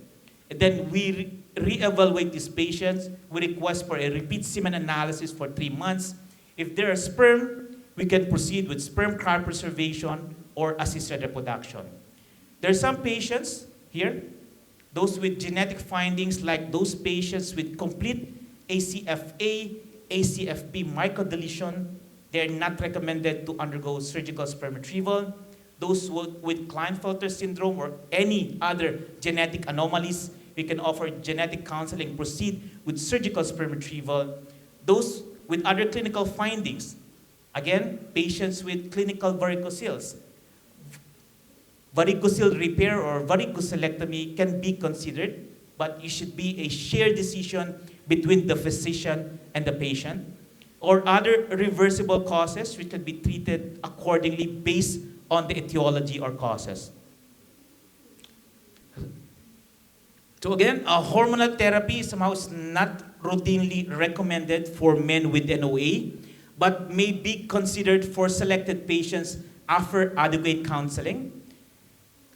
And then we re-evaluate these patients. We request for a repeat semen analysis for 3 months. If there are sperm, we can proceed with sperm cryopreservation or assisted reproduction. There are some patients here, those with genetic findings like those patients with complete ACFA, ACFB microdeletion. They're not recommended to undergo surgical sperm retrieval. Those with Klinefelter syndrome or any other genetic anomalies, we can offer genetic counseling, proceed with surgical sperm retrieval. Those with other clinical findings, again, patients with clinical varicocele. Varicocele repair or varicocelectomy can be considered, but it should be a shared decision between the physician and the patient. Or other reversible causes which can be treated accordingly based on the etiology or causes. So again, a hormonal therapy somehow is not routinely recommended for men with NOA, but may be considered for selected patients after adequate counseling.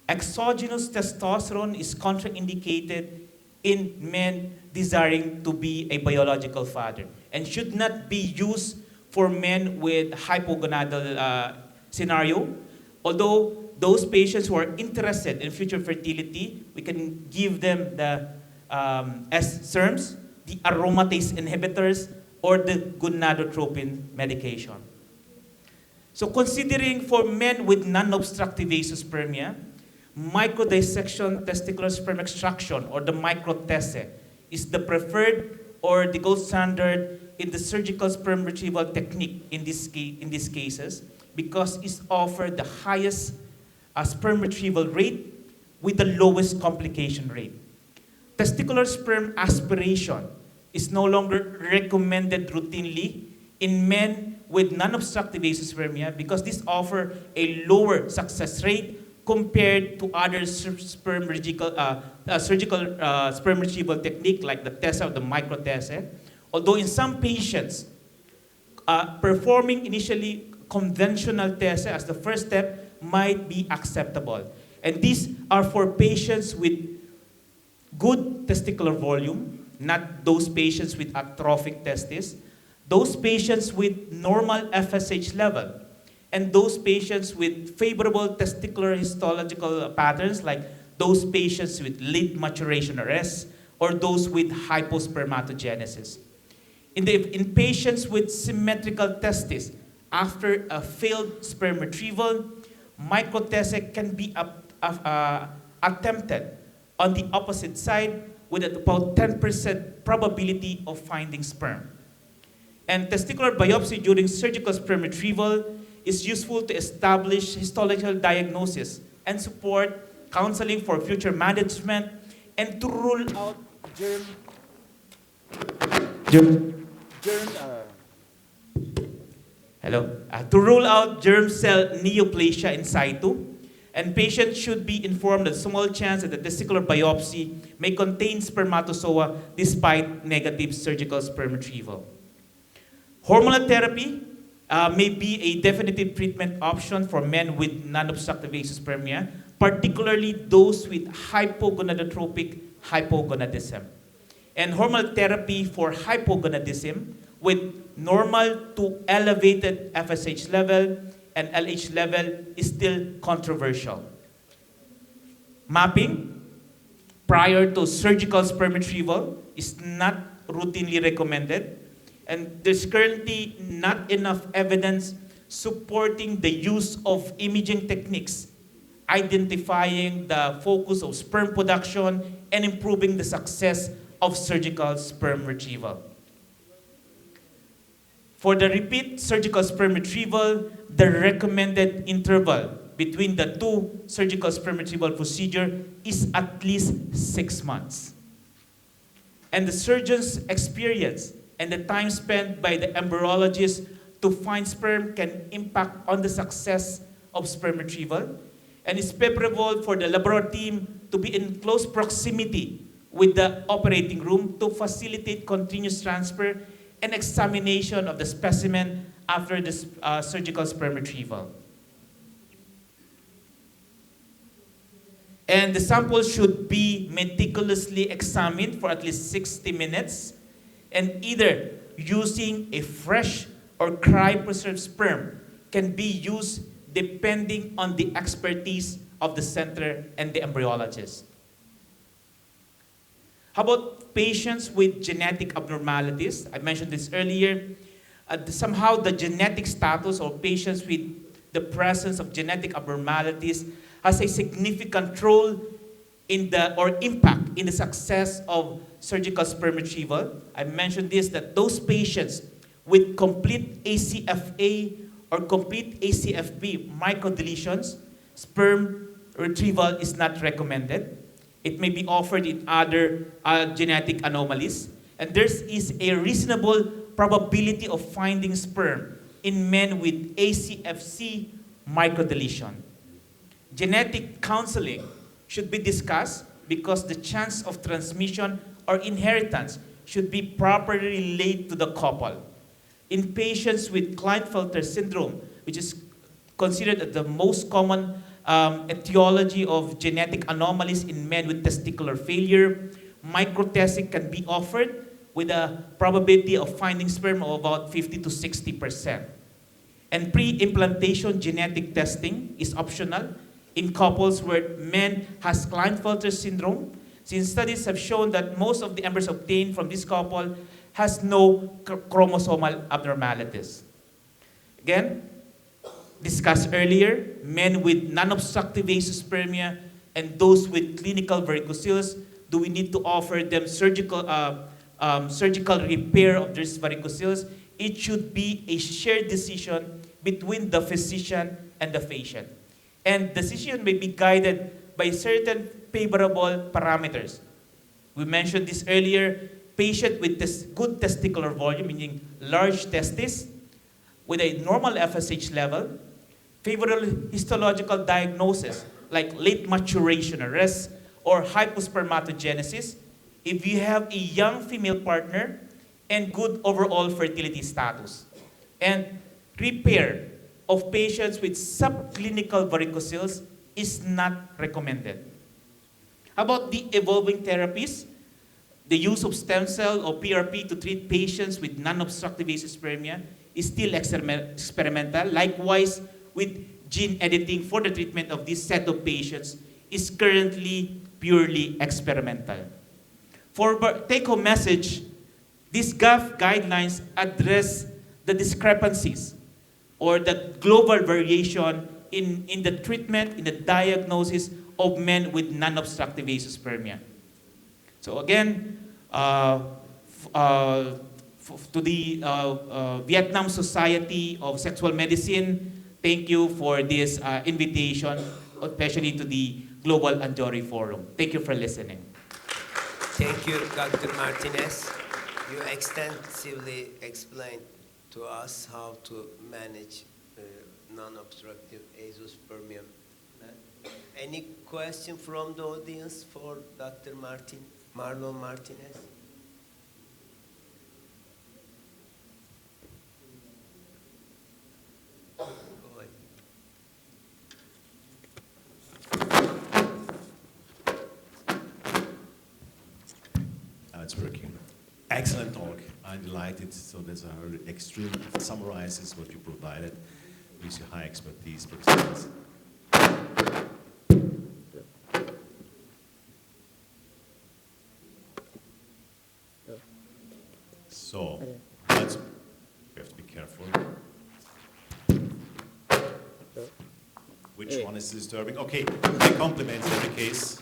Exogenous testosterone is contraindicated in men desiring to be a biological father and should not be used for men with hypogonadal scenario. Although those patients who are interested in future fertility, we can give them the SERMs, the aromatase inhibitors, or the gonadotropin medication. So considering for men with non-obstructive vasospasmia, microdissection testicular sperm extraction, or the microtese, is the preferred or the gold standard in the surgical sperm retrieval technique in these cases, because it's offered the highest sperm retrieval rate with the lowest complication rate. Testicular sperm aspiration is no longer recommended routinely in men with non-obstructive vasospasmia because this offers a lower success rate compared to other surgical sperm retrieval technique like the TESA or the microtese. Although in some patients, performing initially conventional TESA as the first step might be acceptable. And these are for patients with good testicular volume, not those patients with atrophic testis, those patients with normal FSH level, and those patients with favorable testicular histological patterns, like those patients with late maturation arrest, or those with hypospermatogenesis. In patients with symmetrical testis, after a failed sperm retrieval, microtese can be attempted on the opposite side with about 10% probability of finding sperm. And testicular biopsy during surgical sperm retrieval is useful to establish histological diagnosis and support counseling for future management and to rule out to rule out germ cell neoplasia in situ. And patients should be informed that small chance that the testicular biopsy may contain spermatozoa despite negative surgical sperm retrieval. Hormonal therapy may be a definitive treatment option for men with non-obstructive vasospasmia, particularly those with hypogonadotropic hypogonadism. And hormonal therapy for hypogonadism with normal to elevated FSH level and LH level is still controversial. Mapping prior to surgical sperm retrieval is not routinely recommended, and there's currently not enough evidence supporting the use of imaging techniques, identifying the focus of sperm production and improving the success of surgical sperm retrieval. For the repeat surgical sperm retrieval, the recommended interval between the two surgical sperm retrieval procedure is at least 6 months. And the surgeon's experience and the time spent by the embryologist to find sperm can impact on the success of sperm retrieval. And it's preferable for the laboratory team to be in close proximity with the operating room to facilitate continuous transfer and examination of the specimen after the surgical sperm retrieval. And the sample should be meticulously examined for at least 60 minutes, and either using a fresh or cryopreserved sperm can be used depending on the expertise of the center and the embryologist. How about patients with genetic abnormalities? I mentioned this earlier. Somehow the genetic status or patients with the presence of genetic abnormalities has a significant role in the, or impact in the success of surgical sperm retrieval. I mentioned this, that those patients with complete ACFA or complete ACFB microdeletions, sperm retrieval is not recommended. It may be offered in other genetic anomalies. And there is a reasonable probability of finding sperm in men with ACFC microdeletion. Genetic counseling should be discussed because the chance of transmission or inheritance should be properly relayed to the couple. In patients with Klinefelter syndrome, which is considered the most common etiology of genetic anomalies in men with testicular failure, microtesting can be offered with a probability of finding sperm of about 50 to 60%. And pre-implantation genetic testing is optional in couples where men has Klinefelter syndrome, since studies have shown that most of the embryos obtained from this couple has no chromosomal abnormalities. Again, discussed earlier, men with non-obstructive azoospermia and those with clinical varicocele, do we need to offer them surgical repair of these varicocele? It should be a shared decision between the physician and the patient. And decision may be guided by certain favorable parameters. We mentioned this earlier, patient with good testicular volume, meaning large testes, with a normal FSH level, favorable histological diagnosis like late maturation arrest or hypospermatogenesis, if you have a young female partner, and good overall fertility status. And repair of patients with subclinical varicocele is not recommended. About the evolving therapies, the use of stem cell or PRP to treat patients with non-obstructive azoospermia is still experimental. Likewise, with gene editing for the treatment of this set of patients is currently purely experimental. For take-home message, these GAF guidelines address the discrepancies or the global variation in the treatment, in the diagnosis of men with non-obstructive azoospermia. So again, to the Vietnam Society of Sexual Medicine, thank you for this invitation, especially to the Global Andrology Forum. Thank you for listening. Thank you, Dr. Martinez. You extensively explained to us how to manage non-obstructive azoospermia. Any question from the audience for Dr. Marlon Martinez? Go ahead. It's working. Excellent talk. I'm delighted. So that's a extreme summarizes what you provided with your high expertise. So let's, we have to be careful. Which one is disturbing? Okay, my compliments in every case.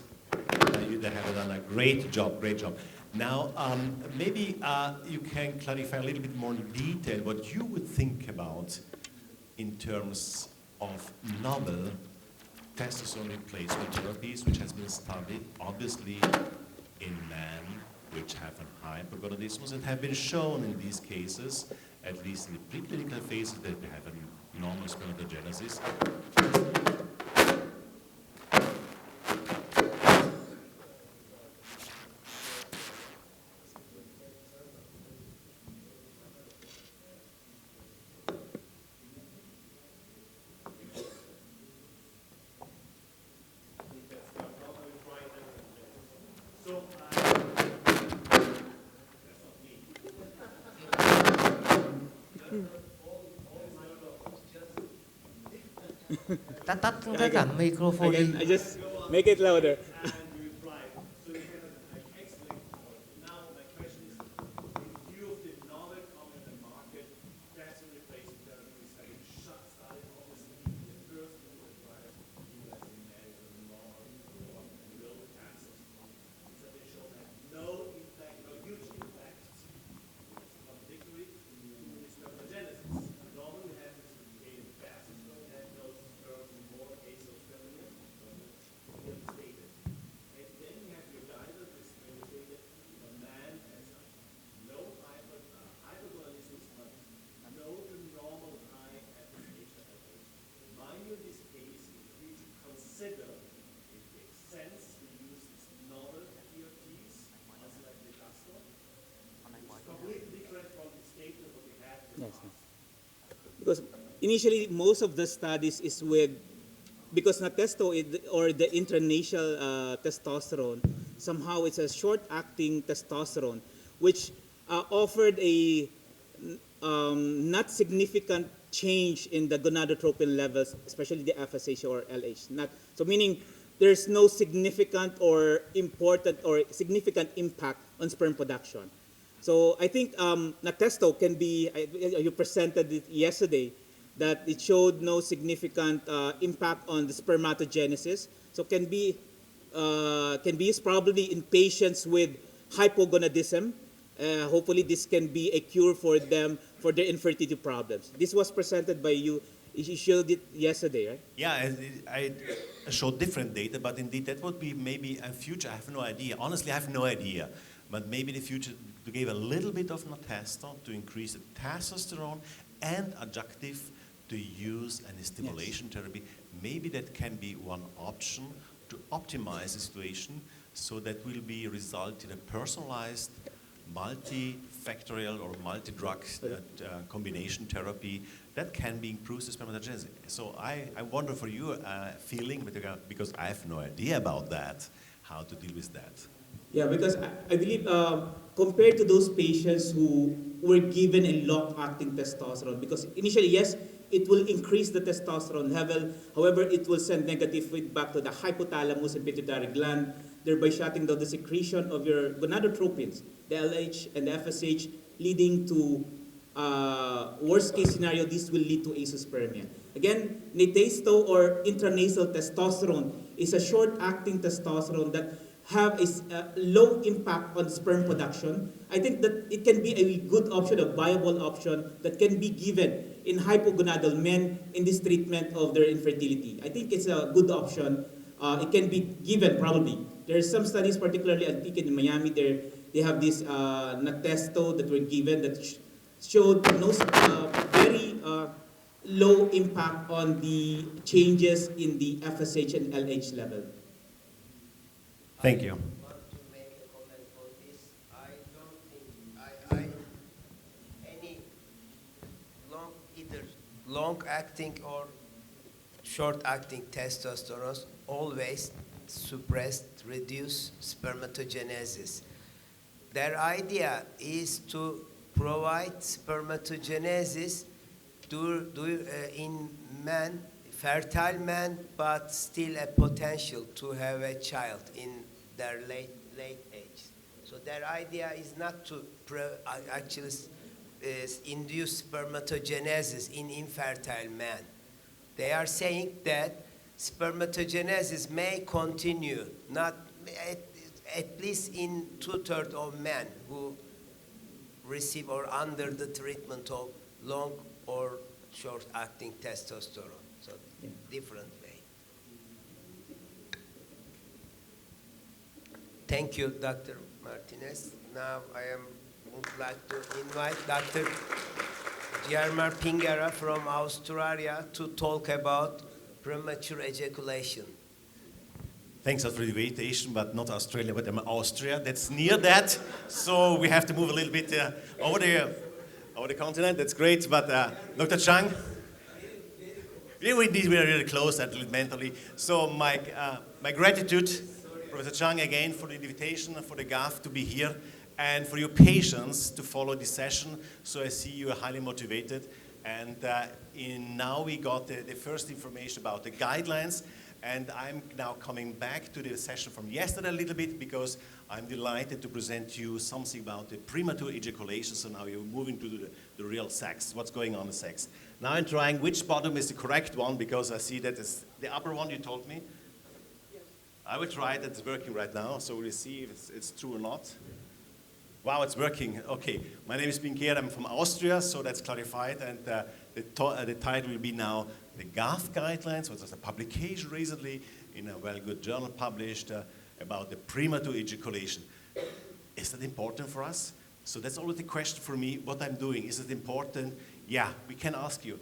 You have done a great job, great job. Now, maybe you can clarify a little bit more in detail what you would think about in terms of novel testosterone replacement therapies, which has been studied, obviously, in men which have a hypergonadismus, and have been shown in these cases, at least in the preclinical phases, that they have a normal spermatogenesis. Tắt tất cả microphone đi. I just make it louder. Yes. Because initially, most of the studies is with, because natesto or the intranasal testosterone, somehow it's a short-acting testosterone, which offered a not significant change in the gonadotropin levels, especially the FSH or LH. Not, so meaning there's no significant or important or significant impact on sperm production. So I think natesto can be, you presented it yesterday, that it showed no significant impact on the spermatogenesis. So can be used probably in patients with hypogonadism. Hopefully this can be a cure for them for their infertility problems. This was presented by you. You showed it yesterday, right? Yeah, I showed different data, but indeed that would be maybe a future. I have no idea. Honestly, I have no idea. But maybe in the future to give a little bit of natesto to increase the testosterone and adjunctive to use an stimulation therapy. Maybe that can be one option to optimize the situation, so that will be result in a personalized multifactorial or multi-drug combination therapy that can be improves the spermatogenesis. So I wonder for your feeling, because I have no idea about that, how to deal with that. Yeah, because I believe compared to those patients who were given a long-acting testosterone, because initially, yes, it will increase the testosterone level. However, it will send negative feedback to the hypothalamus and pituitary gland, thereby shutting down the secretion of your gonadotropins, the LH and the FSH, leading to worst case scenario, this will lead to azoospermia. Again, natesto or intranasal testosterone is a short-acting testosterone that have a low impact on sperm production. I think that it can be a good option, a viable option that can be given in hypogonadal men in this treatment of their infertility. I think it's a good option. It can be given probably. There are some studies, particularly I think in Miami, they have this natesto that were given that showed no very low impact on the changes in the FSH and LH level. Thank you. I want to make a comment on this. I don't think any either long-acting or short-acting testosterone always suppress, reduce spermatogenesis. Their idea is to provide spermatogenesis in men, fertile men, but still a potential to have a child in their late age. So their idea is not to actually induce spermatogenesis in infertile men. They are saying that spermatogenesis may continue, not at least in 2/3 of men who receive or under the treatment of long or short-acting testosterone. So different way. Thank you, Dr. Martinez. Now would like to invite Dr. Germar Pingera from Australia to talk about premature ejaculation. Thanks for the invitation, but not Australia, but Austria. That's near that, so we have to move a little bit over the continent. That's great, but Dr. Chang, we are really close mentally. So my gratitude, Professor Chang, again for the invitation, for the GAF to be here, and for your patience to follow this session. So I see you are highly motivated, and now we got the first information about the guidelines. And I'm now coming back to the session from yesterday a little bit because I'm delighted to present you something about the premature ejaculation. So now you're moving to the real sex, what's going on in sex. Now I'm trying which bottom is the correct one because I see that it's the upper one you told me. I will try it, it's working right now, so we'll see if it's true or not. Wow, it's working. Okay, my name is Pinker, I'm from Austria, so that's clarified, and the title will be now the GAF guidelines, which was a publication recently in a well-good journal published about the premature ejaculation. Is that important for us? So that's always the question for me, what I'm doing. Is it important? Yeah, we can ask you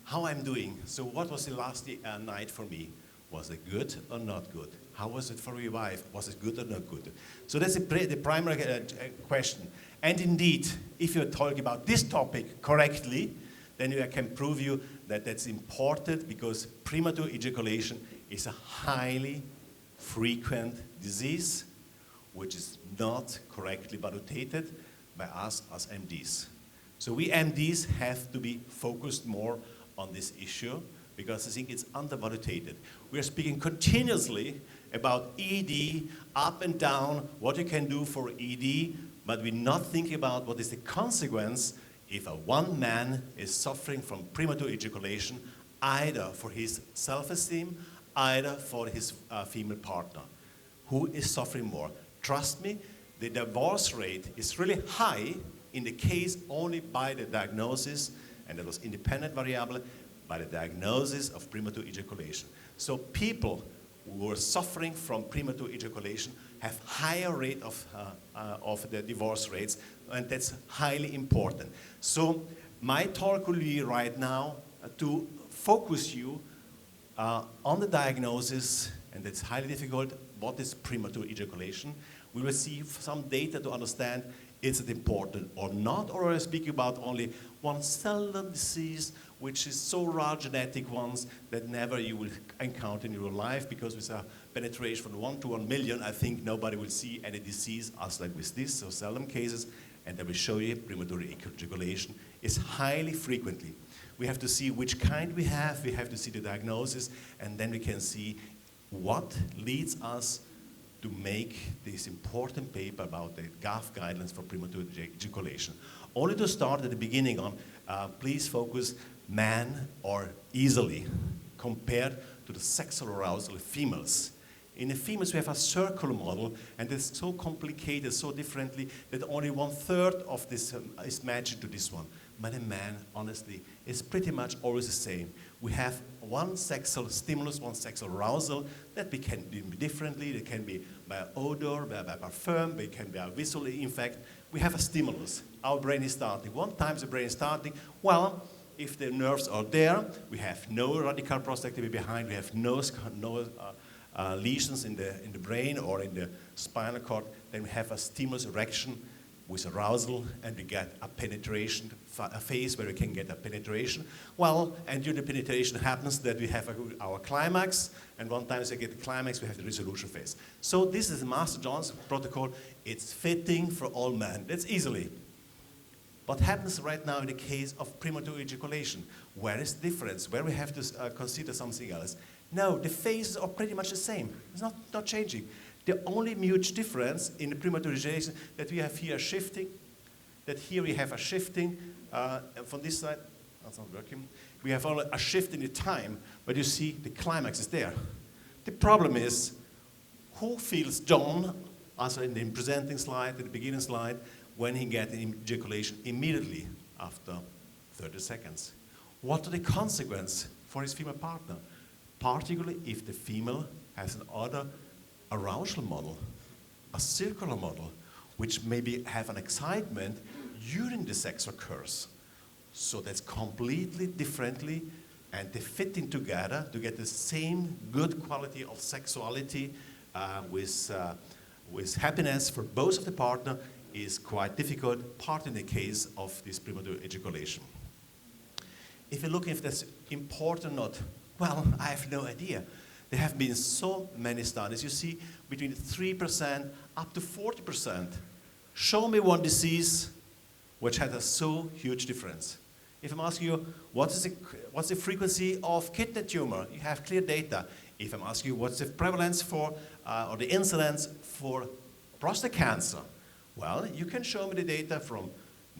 how I'm doing. So what was the last night for me? Was it good or not good? How was it for your wife? Was it good or not good? So that's the primary question. And indeed, if you're talking about this topic correctly, then I can prove you that that's important because premature ejaculation is a highly frequent disease which is not correctly validated by us as MDs. So we MDs have to be focused more on this issue because I think it's undervalidated. We are speaking continuously about ED, up and down, what you can do for ED, but we're not thinking about what is the consequence if one man is suffering from premature ejaculation, either for his self-esteem, either for his female partner. Who is suffering more? Trust me, the divorce rate is really high in the case only by the diagnosis, and that was independent variable, by the diagnosis of premature ejaculation. So people who are suffering from premature ejaculation have higher rate of the divorce rates, and that's highly important. So my talk will be right now to focus you on the diagnosis, and it's highly difficult, what is premature ejaculation. We will see some data to understand is it important or not, or I speak about only one seldom disease which is so rare genetic ones that never you will encounter in your life because with a penetration from 1 to 1 million, I think nobody will see any disease as like with this, so seldom cases, and I will show you premature ejaculation is highly frequently. We have to see which kind we have to see the diagnosis, and then we can see what leads us to make this important paper about the GAF guidelines for premature ejaculation. Only to start at the beginning on, please focus man or easily compared to the sexual arousal of females. In the females, we have a circle model, and it's so complicated, so differently, that only 1/3 of this is matching to this one. But in man, honestly, it's pretty much always the same. We have one sexual stimulus, one sexual arousal, that we can do differently. It can be by odor, by perfume, it can be by visual. In fact, we have a stimulus. Our brain is starting. One time the brain is starting, well, if the nerves are there, we have no radical prostatectomy behind, we have no lesions in the brain or in the spinal cord, then we have a stimulus erection with arousal, and we get a penetration, a phase where we can get a penetration. Well, and during the penetration happens that we have our climax, and one time we get the climax, we have the resolution phase. So this is the Master John's protocol. It's fitting for all men. That's easily. What happens right now in the case of premature ejaculation? Where is the difference? Where we have to consider something else? No, the phases are pretty much the same. It's not changing. The only huge difference in the premature ejaculation that we have here shifting, that here we have a shifting from this side, that's not working. We have only a shift in the time, but you see the climax is there. The problem is, who feels John, also in the presenting slide, in the beginning slide, when he gets an ejaculation immediately after 30 seconds? What are the consequences for his female partner? Particularly if the female has an other arousal model. a circular model, which maybe have an excitement during the sex occurs. So that's completely differently, and they fit in together to get the same good quality of sexuality with happiness for both of the partner is quite difficult, part in the case of this premature ejaculation. If you look if that's important or not, well, I have no idea. There have been so many studies. You see, between 3% up to 40%. Show me one disease which had a so huge difference. If I'm asking you, what's the frequency of kidney tumor? You have clear data. If I'm asking you, what's the prevalence for, or the incidence for prostate cancer? Well, you can show me the data from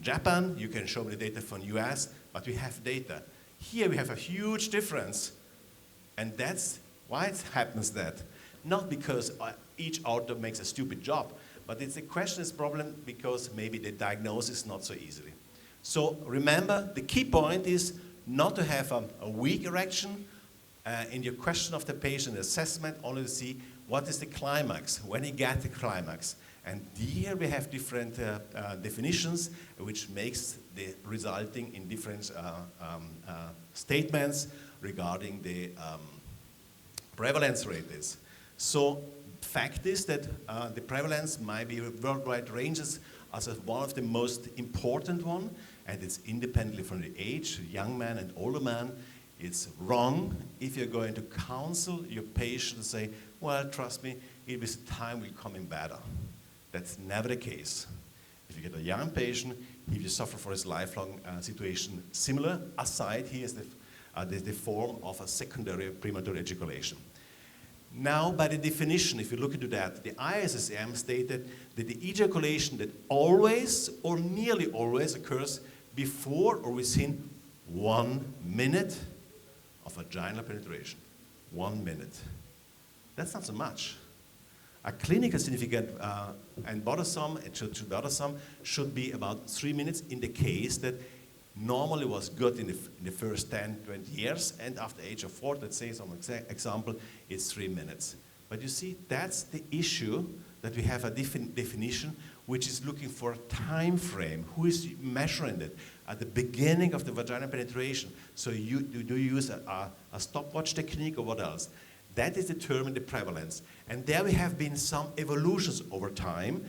Japan, you can show me the data from US, but we have data. Here we have a huge difference, and that's why it happens that. Not because each author makes a stupid job, but it's a question is problem because maybe the diagnosis is not so easily. So remember, the key point is not to have a weak erection. In your question of the patient assessment, only to see what is the climax, when you get the climax. And here we have different definitions, which makes the resulting in different statements regarding the prevalence rate is. So fact is that the prevalence might be worldwide ranges as one of the most important one, and it's independently from the age, young man and older man. It's wrong if you're going to counsel your patient and say, well, trust me, it was time will come in better. That's never the case. If you get a young patient, he will suffer for his lifelong situation similar, aside he has the form of a secondary premature ejaculation. Now, by the definition, if you look into that, the VSSM stated that the ejaculation that always or nearly always occurs before or within 1 minute of vaginal penetration. 1 minute. That's not so much. A clinical significant and bothersome, it should bothersome, should be about 3 minutes in the case that normally was good in the first 10, 20 years, and after the age of 4, let's say some example, it's 3 minutes. But you see, that's the issue, that we have a definition which is looking for a time frame. Who is measuring it? At the beginning of the vaginal penetration. So do you use a stopwatch technique or what else? That is determining the prevalence. And there we have been some evolutions over time.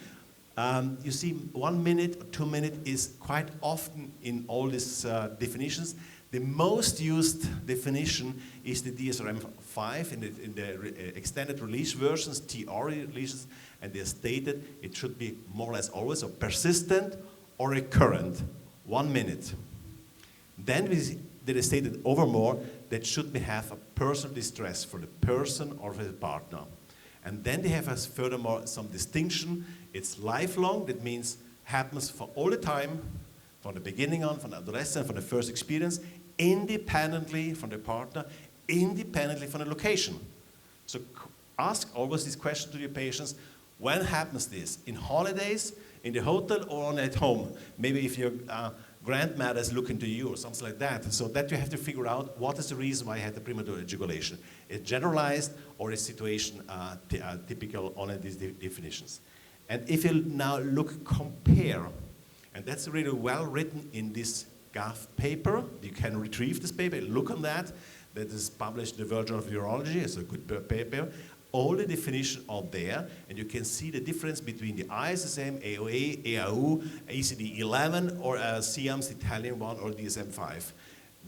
You see, 1 minute or 2 minutes is quite often in all these definitions. The most used definition is the DSM-5 in the extended release versions, TR releases, and they stated it should be more or less always a persistent or recurrent, 1 minute. Then they stated overmore that should we have a personal distress for the person or for the partner. And then they have as furthermore some distinction. It's lifelong, that means happens for all the time, from the beginning on, from the adolescent, from the first experience, independently from the partner, independently from the location. So ask always this question to your patients, when happens this? In holidays, in the hotel, or at home? Maybe if your grandmother is looking to you or something like that. So that you have to figure out what is the reason why you had the premature ejaculation. Is generalized or is situation typical on these definitions? And if you now compare, and that's really well written in this GAF paper, you can retrieve this paper, look on that. That is published in the Journal of Urology, it's a good paper. All the definitions are there, and you can see the difference between the ISSM, AOA, EAU, ACD11, or CM's Italian one, or DSM-5.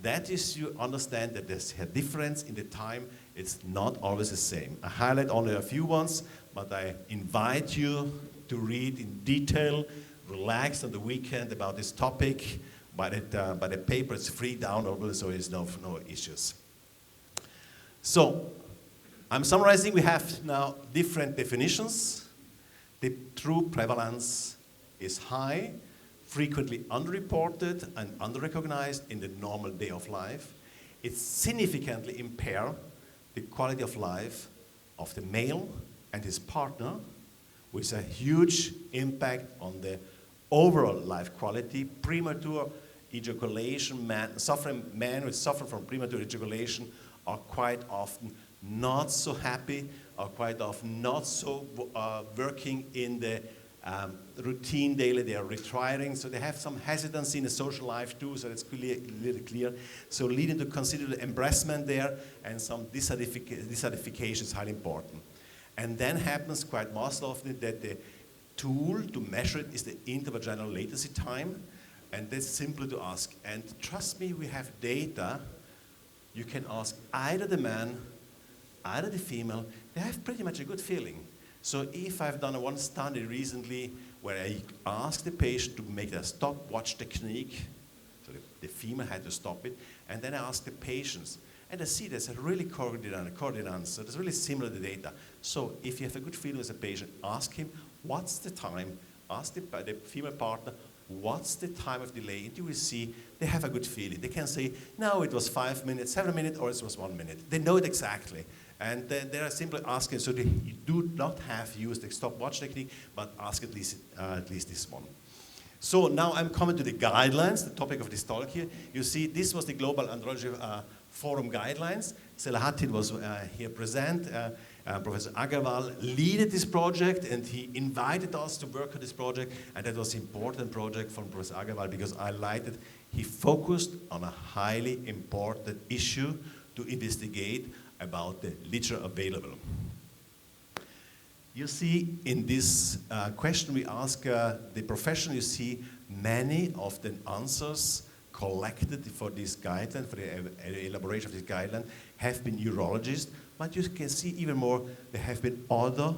That is, you understand that there's a difference in the time. It's not always the same. I highlight only a few ones, but I invite you to read in detail, relax on the weekend about this topic. But the paper is free downloadable, so there's no issues. So, I'm summarizing, we have now different definitions. The true prevalence is high, frequently underreported and underrecognized in the normal day of life. It significantly impairs the quality of life of the male and his partner, with a huge impact on the overall life quality. Premature ejaculation, men who suffer from premature ejaculation are quite often not so happy are quite often not so working in the routine daily. They are retiring, so they have some hesitancy in the social life too, so it's really clear. So leading to consider the embarrassment there, and some dissatisfaction is highly important. And then happens quite most often that the tool to measure it is the intervaginal latency time, and that's simply to ask. And trust me, we have data. You can ask either the man, either the female. They have pretty much a good feeling. So if I've done one study recently where I asked the patient to make a stopwatch technique, so the female had to stop it, and then I asked the patients, and I see there's a really correlated answer. It's really similar to data. So if you have a good feeling with a patient, ask him, what's the time? Ask the female partner, what's the time of delay? And you will see they have a good feeling. They can say, no, it was 5 minutes, 7 minutes, or it was 1 minute. They know it exactly. And they are simply asking, so you do not have used the stopwatch technique, but ask at least this one. So now I'm coming to the guidelines, the topic of this talk here. You see, this was the Global Andrology Forum guidelines. Selahattin was here present. Professor Agarwal led this project, and he invited us to work on this project, and that was an important project from Professor Agarwal because I liked it. He focused on a highly important issue to investigate about the literature available. You see, in this question we ask the profession, you see many of the answers collected for this guideline, for the elaboration of this guideline, have been urologists, but you can see even more, there have been other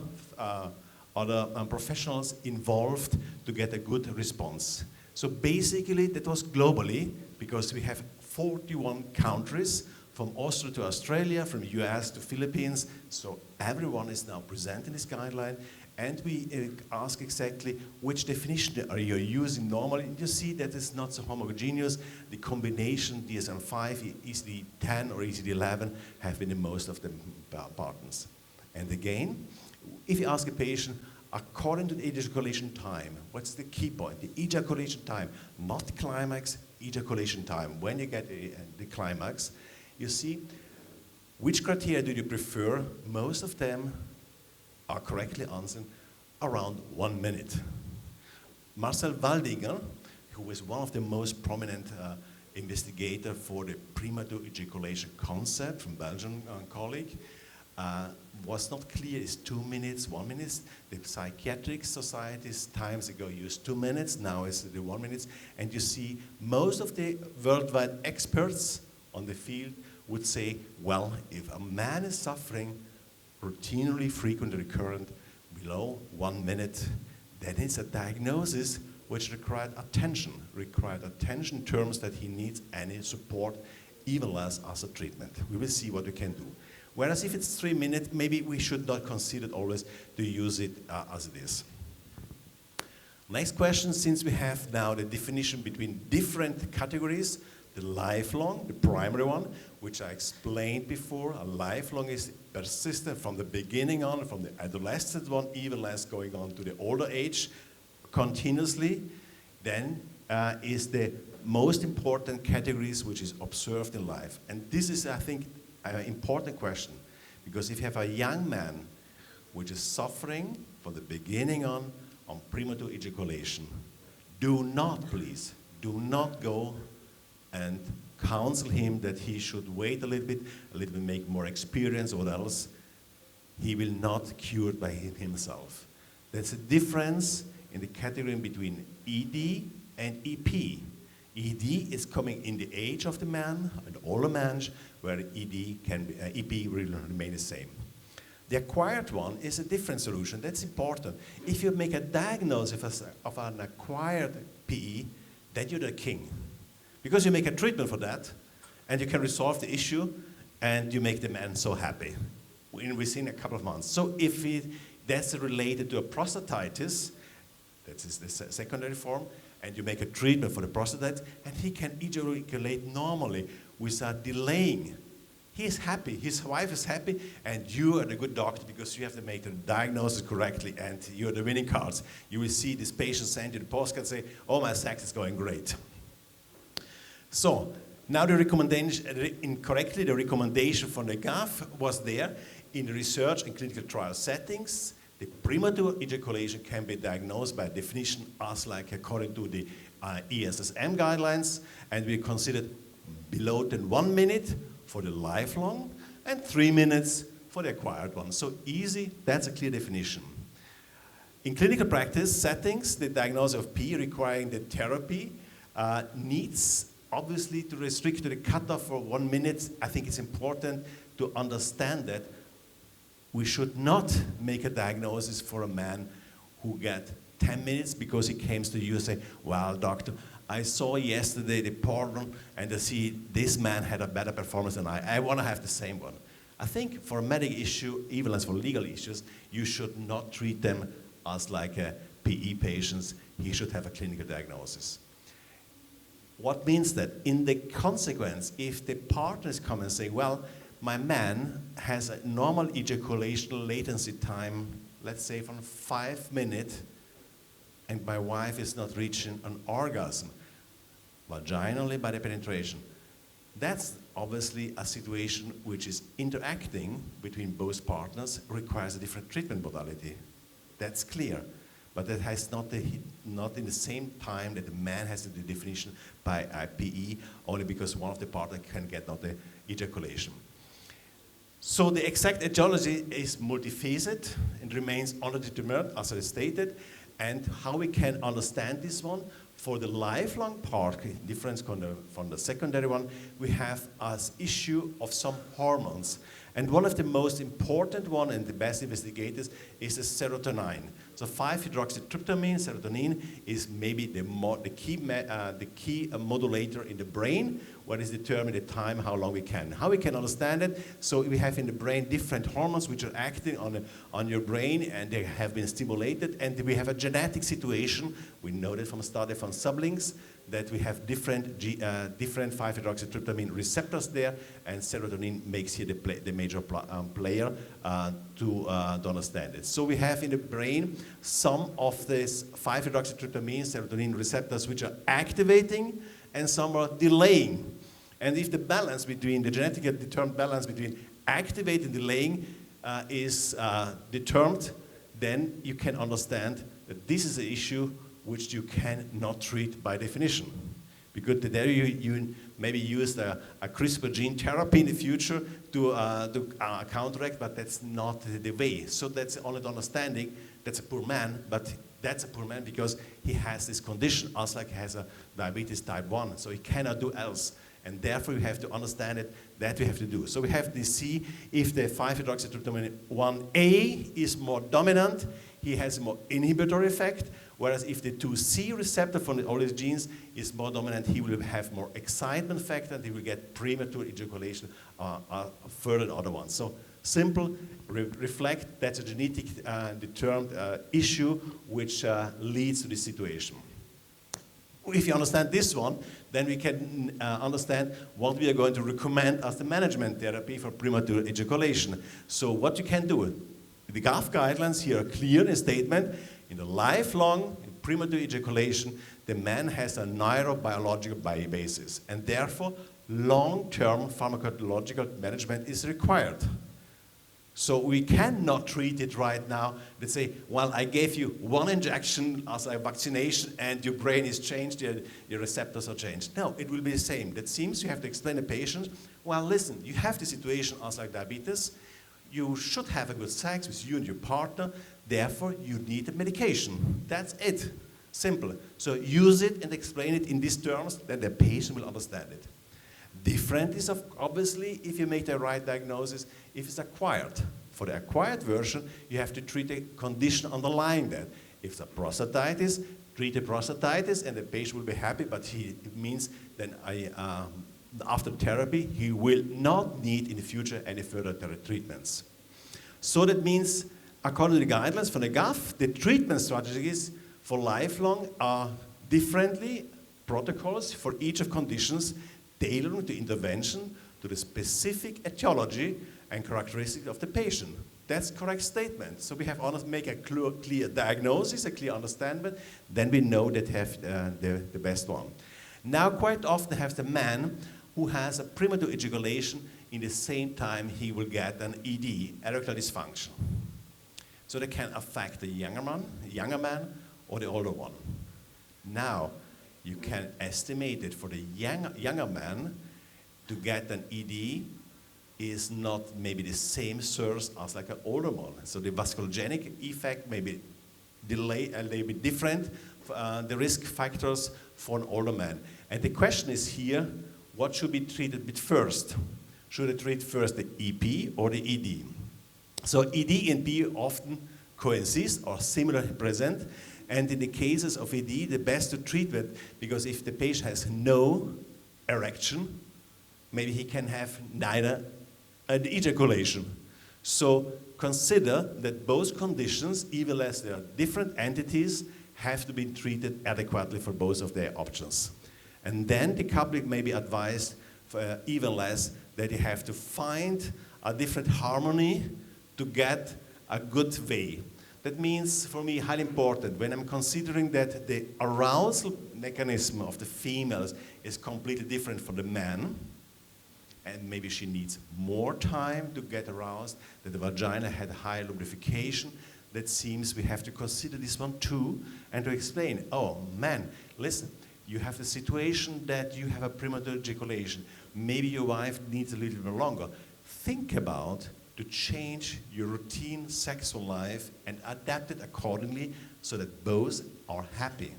professionals involved to get a good response. So basically, that was globally, because we have 41 countries, from Austria to Australia, from US to Philippines, so everyone is now presenting this guideline, and we ask exactly which definition are you using normally, and you see that it's not so homogeneous. The combination DSM-5, ECD-10 or ECD-11 have been in most of the partners. And again, if you ask a patient, according to the ejaculation time, what's the key point? The ejaculation time, not the climax, ejaculation time. When you get the climax, you see, which criteria do you prefer? Most of them are correctly answered around 1 minute. Marcel Waldinger, who was one of the most prominent investigators for the premature ejaculation concept from Belgian colleague, was not clear, is 2 minutes, 1 minute. The psychiatric societies times ago used 2 minutes, now it's the 1 minute. And you see most of the worldwide experts on the field would say, well, if a man is suffering routinely, frequent, recurrent, below 1 minute, then it's a diagnosis which required attention in terms that he needs any support, even less as a treatment. We will see what we can do. Whereas if it's 3 minutes, maybe we should not consider it always to use it as it is. Next question, since we have now the definition between different categories, the lifelong, the primary one, which I explained before, a lifelong is persistent from the beginning on, from the adolescent one, even less going on to the older age, continuously. Then is the most important categories which is observed in life. And this is, I think, an important question, because if you have a young man which is suffering from the beginning on premature ejaculation, do not, please, do not go and counsel him that he should wait a little bit, make more experience, or else he will not cure by himself. There's a difference in the category between ED and EP. ED is coming in the age of the man, an older man, where EP will remain the same. The acquired one is a different solution. That's important. If you make a diagnosis of an acquired PE, then you're the king. Because you make a treatment for that, and you can resolve the issue, and you make the man so happy within a couple of months. So if that's related to a prostatitis, that is the secondary form, and you make a treatment for the prostatitis, and he can ejaculate normally without delaying. He is happy, his wife is happy, and you are the good doctor because you have to make the diagnosis correctly, and you're the winning cards. You will see this patient send you the postcard and say, oh, my sex is going great. So, now the recommendation, incorrectly, the recommendation from the GAF was there. in research and clinical trial settings, the premature ejaculation can be diagnosed by definition as like according to the VSSM guidelines, and we considered below than 1 minute for the lifelong and 3 minutes for the acquired one. So easy, that's a clear definition. In clinical practice settings, the diagnosis of PE requiring the therapy needs obviously to restrict to the cutoff for 1 minute. I think it's important to understand that we should not make a diagnosis for a man who got 10 minutes because he came to you and say, well, doctor, I saw yesterday the porn and I see this man had a better performance than I want to have the same one. I think for a medical issue, even as for legal issues, you should not treat them as like PE patients. He should have a clinical diagnosis. What means that? In the consequence, if the partners come and say, well, my man has a normal ejaculation latency time, let's say from 5 minutes, and my wife is not reaching an orgasm, vaginally by the penetration. That's obviously a situation which is interacting between both partners, requires a different treatment modality. That's clear. But that has not in the same time that the man has the definition by PE, only because one of the partners can get not the ejaculation. So the exact etiology is multifaceted and remains undetermined, as I stated, and how we can understand this one for the lifelong part, difference from the secondary one, we have as issue of some hormones. And one of the most important one and the best investigators is the serotonin. So 5-hydroxytryptamine, serotonin, is maybe the key modulator in the brain, what is determining the time, how long we can. How we can understand it, so we have in the brain different hormones which are acting on your brain and they have been stimulated, and we have a genetic situation, we know that from a study from siblings, that we have different 5-hydroxytryptamine receptors there, and serotonin makes here the major player to understand it. So we have in the brain some of these 5-hydroxytryptamine, serotonin receptors which are activating and some are delaying. And if the balance between, the genetically determined balance between activating and delaying is determined, then you can understand that this is an issue which you cannot treat by definition. Because there you maybe use a CRISPR gene therapy in the future to counteract, but that's not the way. So that's only the understanding. That's a poor man, but that's a poor man because he has this condition, also like he has a diabetes type 1, so he cannot do else. And therefore we have to understand it, that we have to do. So we have to see if the 5-hydroxytryptamine 1A is more dominant, he has a more inhibitory effect, whereas if the 2C receptor from all these genes is more dominant, he will have more excitement factor and he will get premature ejaculation further than other ones. So simple, reflect, that's a genetic determined issue which leads to this situation. If you understand this one, then we can understand what we are going to recommend as the management therapy for premature ejaculation. So what you can do, the GAF guidelines here are clear in a statement, in the lifelong premature ejaculation, the man has a neurobiological basis, and therefore long-term pharmacological management is required. So we cannot treat it right now. Let's say, well, I gave you one injection as a vaccination and your brain is changed, your receptors are changed. No, it will be the same. That seems you have to explain to the patient, well, listen, you have the situation as like diabetes, you should have a good sex with you and your partner, therefore you need a medication. That's it. Simple. So use it and explain it in these terms, then the patient will understand it. Different is obviously if you make the right diagnosis, if it's acquired. For the acquired version, you have to treat a condition underlying that. If it's a prostatitis, treat the prostatitis and the patient will be happy, but it means then after therapy, he will not need in the future any further treatments. So that means, according to the guidelines from the GAF, the treatment strategies for lifelong are differently protocols for each of conditions, tailoring the intervention to the specific etiology and characteristics of the patient. That's correct statement. So we have to make a clear diagnosis, a clear understanding, then we know that have the best one. Now quite often have the man who has a premature ejaculation in the same time he will get an ED, erectile dysfunction. So they can affect the younger man or the older one. Now, you can estimate that for the younger man to get an ED is not maybe the same source as like an older one. So the vasculogenic effect may be delayed, a little bit different, the risk factors for an older man. And the question is here, what should be treated with first? Should I treat first the EP or the ED? So ED and EP often coexist or similarly present. And in the cases of ED, the best to treat it, because if the patient has no erection, maybe he can have neither an ejaculation. So consider that both conditions, even as they are different entities, have to be treated adequately for both of their options. And then the couple may be advised, for even less, that you have to find a different harmony to get a good way. That means, for me, highly important, when I'm considering that the arousal mechanism of the females is completely different from the man, and maybe she needs more time to get aroused, that the vagina had high lubrication, that seems we have to consider this one too, and to explain, oh man, listen, you have the situation that you have a premature ejaculation. Maybe your wife needs a little bit longer. Think about to change your routine sexual life and adapt it accordingly so that both are happy.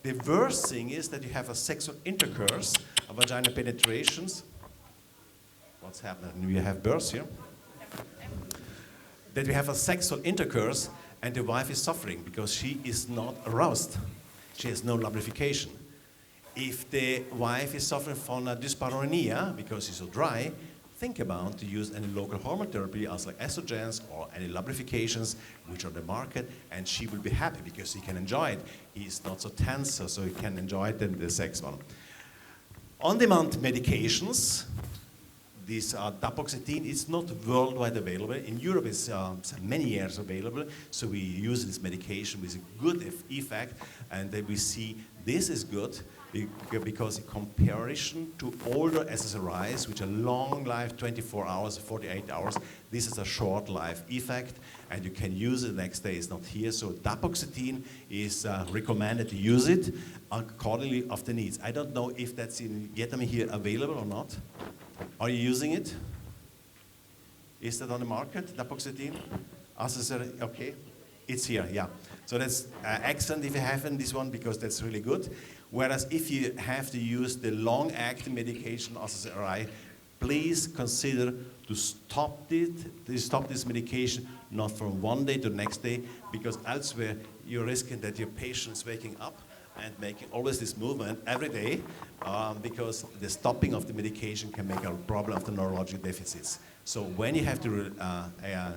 The worst thing is that you have a sexual intercourse, a vaginal penetrations. What's happening? We have births here. That we have a sexual intercourse and the wife is suffering because she is not aroused. She has no lubrication. If the wife is suffering from a dyspareunia because she's so dry, think about to use any local hormone therapy as like estrogens or any lubrifications which are on the market, and she will be happy because he can enjoy it. He's not so tense, so he can enjoy it in the sex one. On-demand medications, this dapagliflozin is not worldwide available. In Europe, it's many years available, so we use this medication with a good effect, and then we see this is good because in comparison to older SSRIs, which are long life, 24 hours, 48 hours, this is a short life effect, and you can use it the next day. It's not here, so dapagliflozin is recommended to use it accordingly of the needs. I don't know if that's in Vietnam here available or not. Are you using it? Is that on the market, dapagliflozin? Okay, it's here, yeah. So that's excellent if you haven't this one because that's really good. Whereas if you have to use the long-acting medication, SSRI, please consider to stop this medication, not from one day to the next day, because elsewhere you're risking that your patient's waking up and making always this movement every day, because the stopping of the medication can make a problem of the neurological deficits. So when you have to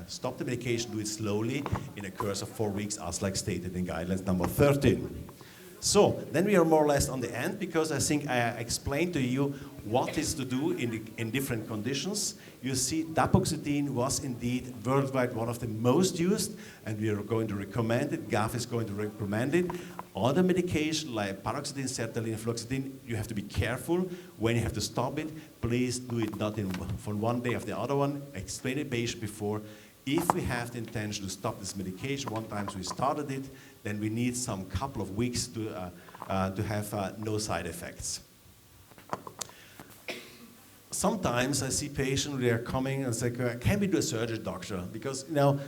stop the medication, do it slowly in a course of 4 weeks, as like stated in guidelines number 13. So then we are more or less on the end, because I think I explained to you what is to do in different conditions. You see, dapagliflozin was indeed worldwide one of the most used, and we are going to recommend it. GAF is going to recommend it. Other medication like paroxetine, sertraline, fluoxetine, you have to be careful when you have to stop it. Please do it not from one day of the other one. Explain it patient before. If we have the intention to stop this medication, one time we started it, then we need some couple of weeks to have no side effects. Sometimes I see patients, they are coming and say, can we do a surgery, doctor? Because, you know,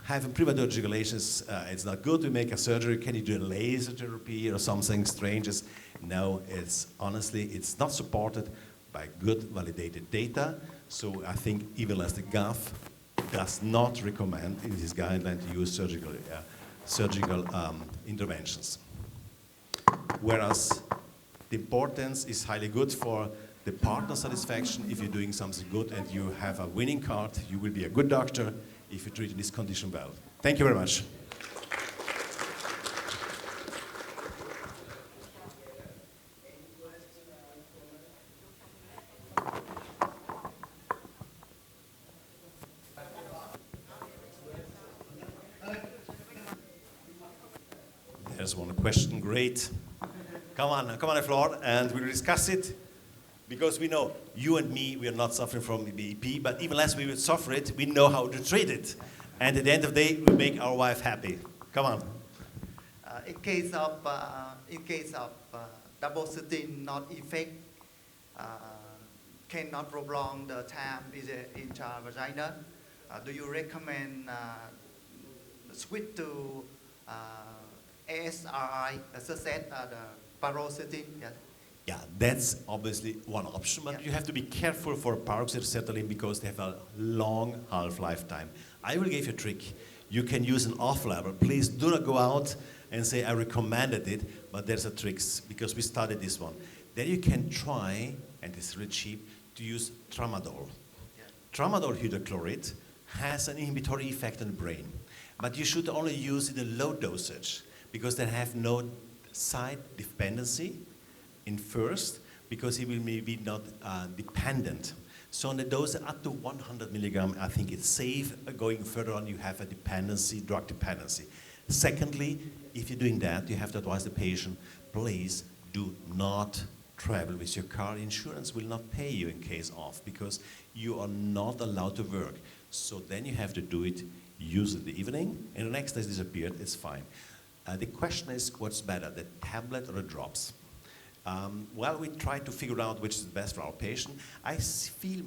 having premature ejaculations, it's not good to make a surgery. Can you do a laser therapy or something strange? No, honestly, it's not supported by good validated data. So I think even as the GAF does not recommend in this guideline to use surgical interventions. Whereas the importance is highly good for the partner satisfaction. If you're doing something good and you have a winning card, you will be a good doctor if you treat this condition well. Thank you very much. There's one question, great. Come on the floor, and we'll discuss it, because we know you and me, we are not suffering from BEP, but even less we will suffer it, we know how to treat it. And at the end of the day, we make our wife happy. Come on. In case of double sitting not effect, cannot prolong the time is intravagina. Do you recommend switch to ASRI, such as the paroxetine? Yes. Yeah, that's obviously one option, but you have to be careful for paroxetine because they have a long half-life time. I will give you a trick. You can use an off-label. Please do not go out and say I recommended it, but there's a trick because we studied this one. Then you can try, and it's really cheap, to use tramadol. Yeah. Tramadol hydrochloride has an inhibitory effect on the brain, but you should only use it in low dosage because they have no side dependency in first because it will maybe not dependent. So on the dose up to 100 milligram, I think it's safe. Going further on, you have a dependency, drug dependency. Secondly, if you're doing that, you have to advise the patient, please do not travel with your car. Insurance will not pay you in case of, because you are not allowed to work. So then you have to do it, use it in the evening, and the next day it's disappeared, it's fine. The question is, what's better, the tablet or the drops? Well, we try to figure out which is best for our patient. I feel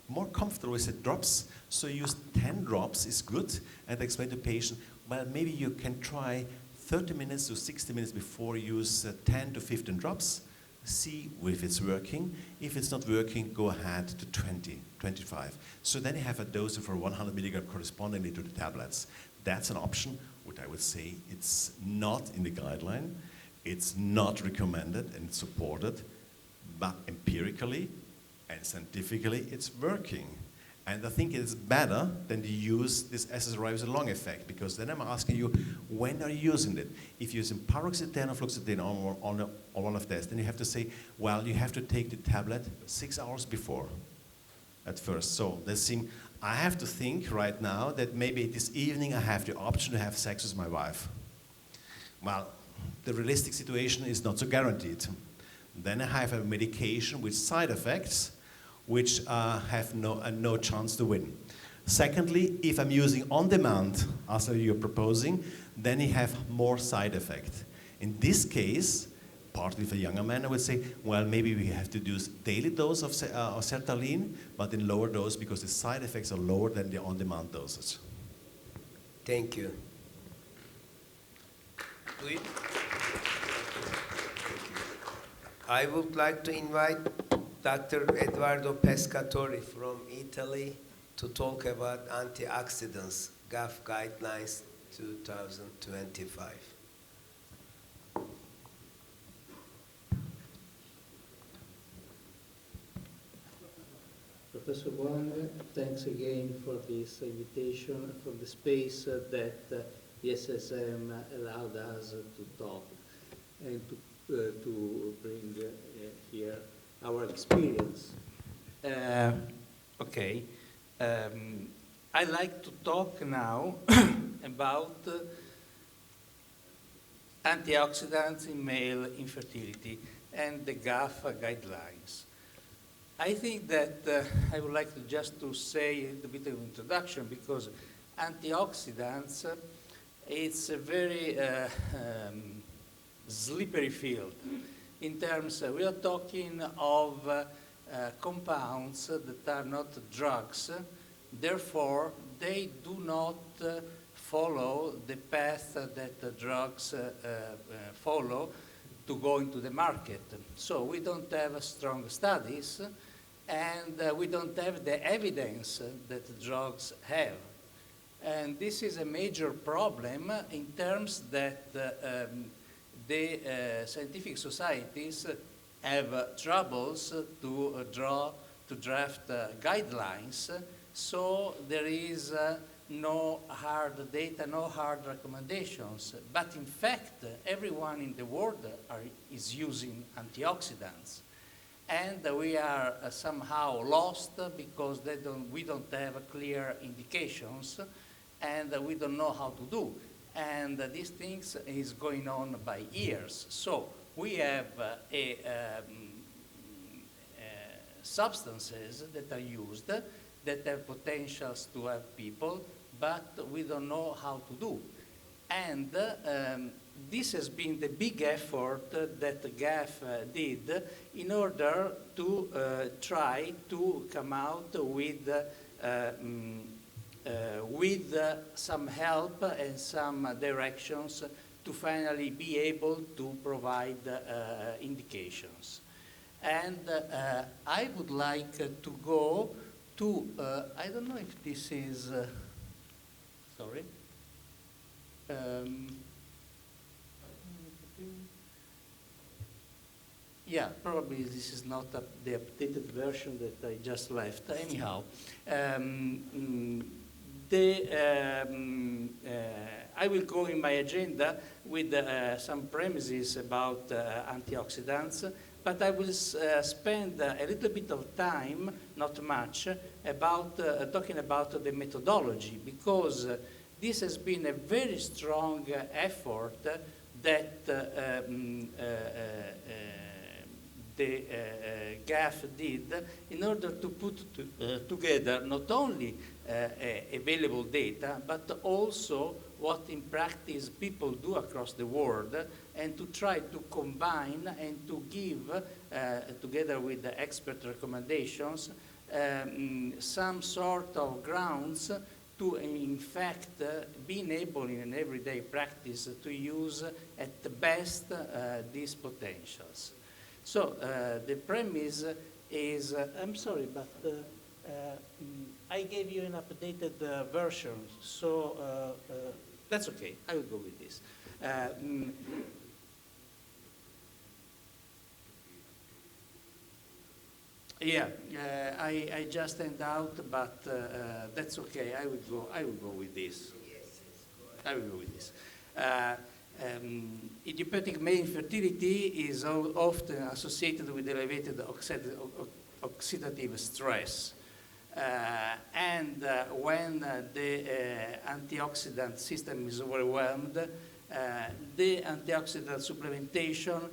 more comfortable with the drops, so use 10 drops is good, and explain to the patient, well, maybe you can try 30 minutes to 60 minutes before you use 10 to 15 drops, see if it's working. If it's not working, go ahead to 20, 25. So then you have a dose for 100 milligram correspondingly to the tablets. That's an option, which I would say it's not in the guideline. It's not recommended and supported, but empirically and scientifically, it's working. And I think it's better than to use this SSRI with a long effect, because then I'm asking you, when are you using it? If you're using paroxetine or fluoxetine on one of this, then you have to say, well, you have to take the tablet 6 hours before at first. So I have to think right now that maybe this evening I have the option to have sex with my wife. Well, the realistic situation is not so guaranteed. Then I have a medication with side effects which have no chance to win. Secondly, if I'm using on demand, as you're proposing, then you have more side effect. In this case, partly for younger men, I would say, well, maybe we have to do daily dose of sertraline, but in lower dose because the side effects are lower than the on-demand dosage. Thank you. I would like to invite Dr. Eduardo Pescatori from Italy to talk about antioxidants, GAF guidelines 2025. Professor Wang, thanks again for this invitation, for the space that VSSM allowed us to talk and to bring here our experience. Okay. I'd like to talk now about antioxidants in male infertility and the GAF guidelines. I think that I would like to just to say a little bit of introduction, because antioxidants, it's a very slippery field. In terms, we are talking of compounds that are not drugs, therefore they do not follow the path that the drugs follow to go into the market. So we don't have strong studies, and we don't have the evidence that drugs have. And this is a major problem in terms that the scientific societies have troubles to draft guidelines, so there is no hard data, no hard recommendations. But in fact, everyone in the world is using antioxidants. And we are somehow lost because we don't have clear indications, and we don't know how to do. And these things is going on by years. So we have a substances that are used that have potentials to help people, but we don't know how to do. And this has been the big effort that GAF did in order to try to come out with some help and some directions to finally be able to provide indications. And I would like to go to, I don't know if this is, sorry. Yeah, probably this is not the updated version that I just left. Anyhow, I will go in my agenda with some premises about antioxidants, but I will spend a little bit of time, not much, about talking about the methodology, because this has been a very strong effort that the GAF did in order to put together not only available data, but also what in practice people do across the world, and to try to combine and to give, together with the expert recommendations, some sort of grounds to, in fact, being able in an everyday practice to use at the best these potentials. So the premise is, I'm sorry, but I gave you an updated version, so that's okay, I will go with this. Yeah, I just end out, but that's okay. I will go with this. I will go with this. Idiopathic male infertility is often associated with elevated oxidative stress. And when the antioxidant system is overwhelmed, the antioxidant supplementation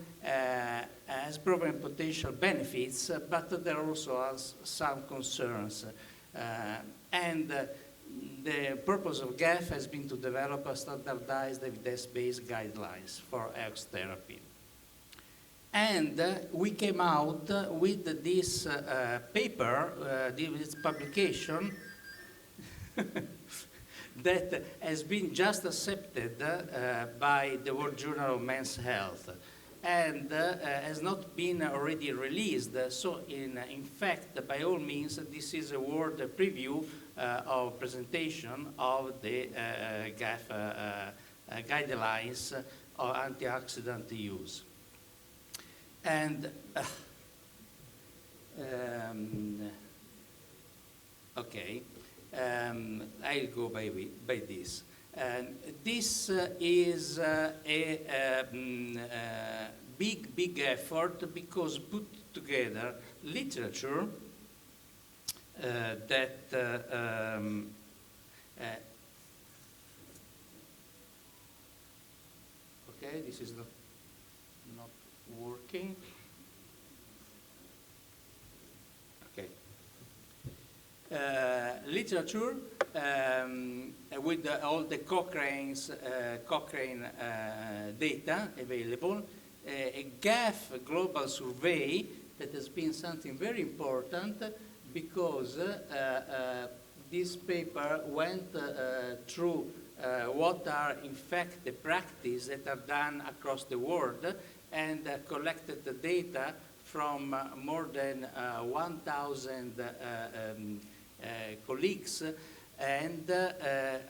has proven potential benefits, but there are also some concerns. The purpose of GAF has been to develop a standardized evidence-based guidelines for EOX therapy. And we came out with this paper, this publication, that has been just accepted by the World Journal of Men's Health and has not been already released. So in fact, by all means, this is a word preview of presentation of the GAF guidelines of antioxidant use. And okay, I'll go by this. This is a big effort because put together literature that okay, this is not working. Okay. Literature with all the Cochrane data available, a GAF global survey that has been something very important because this paper went through what are in fact the practice that are done across the world and collected the data from more than 1,000 colleagues and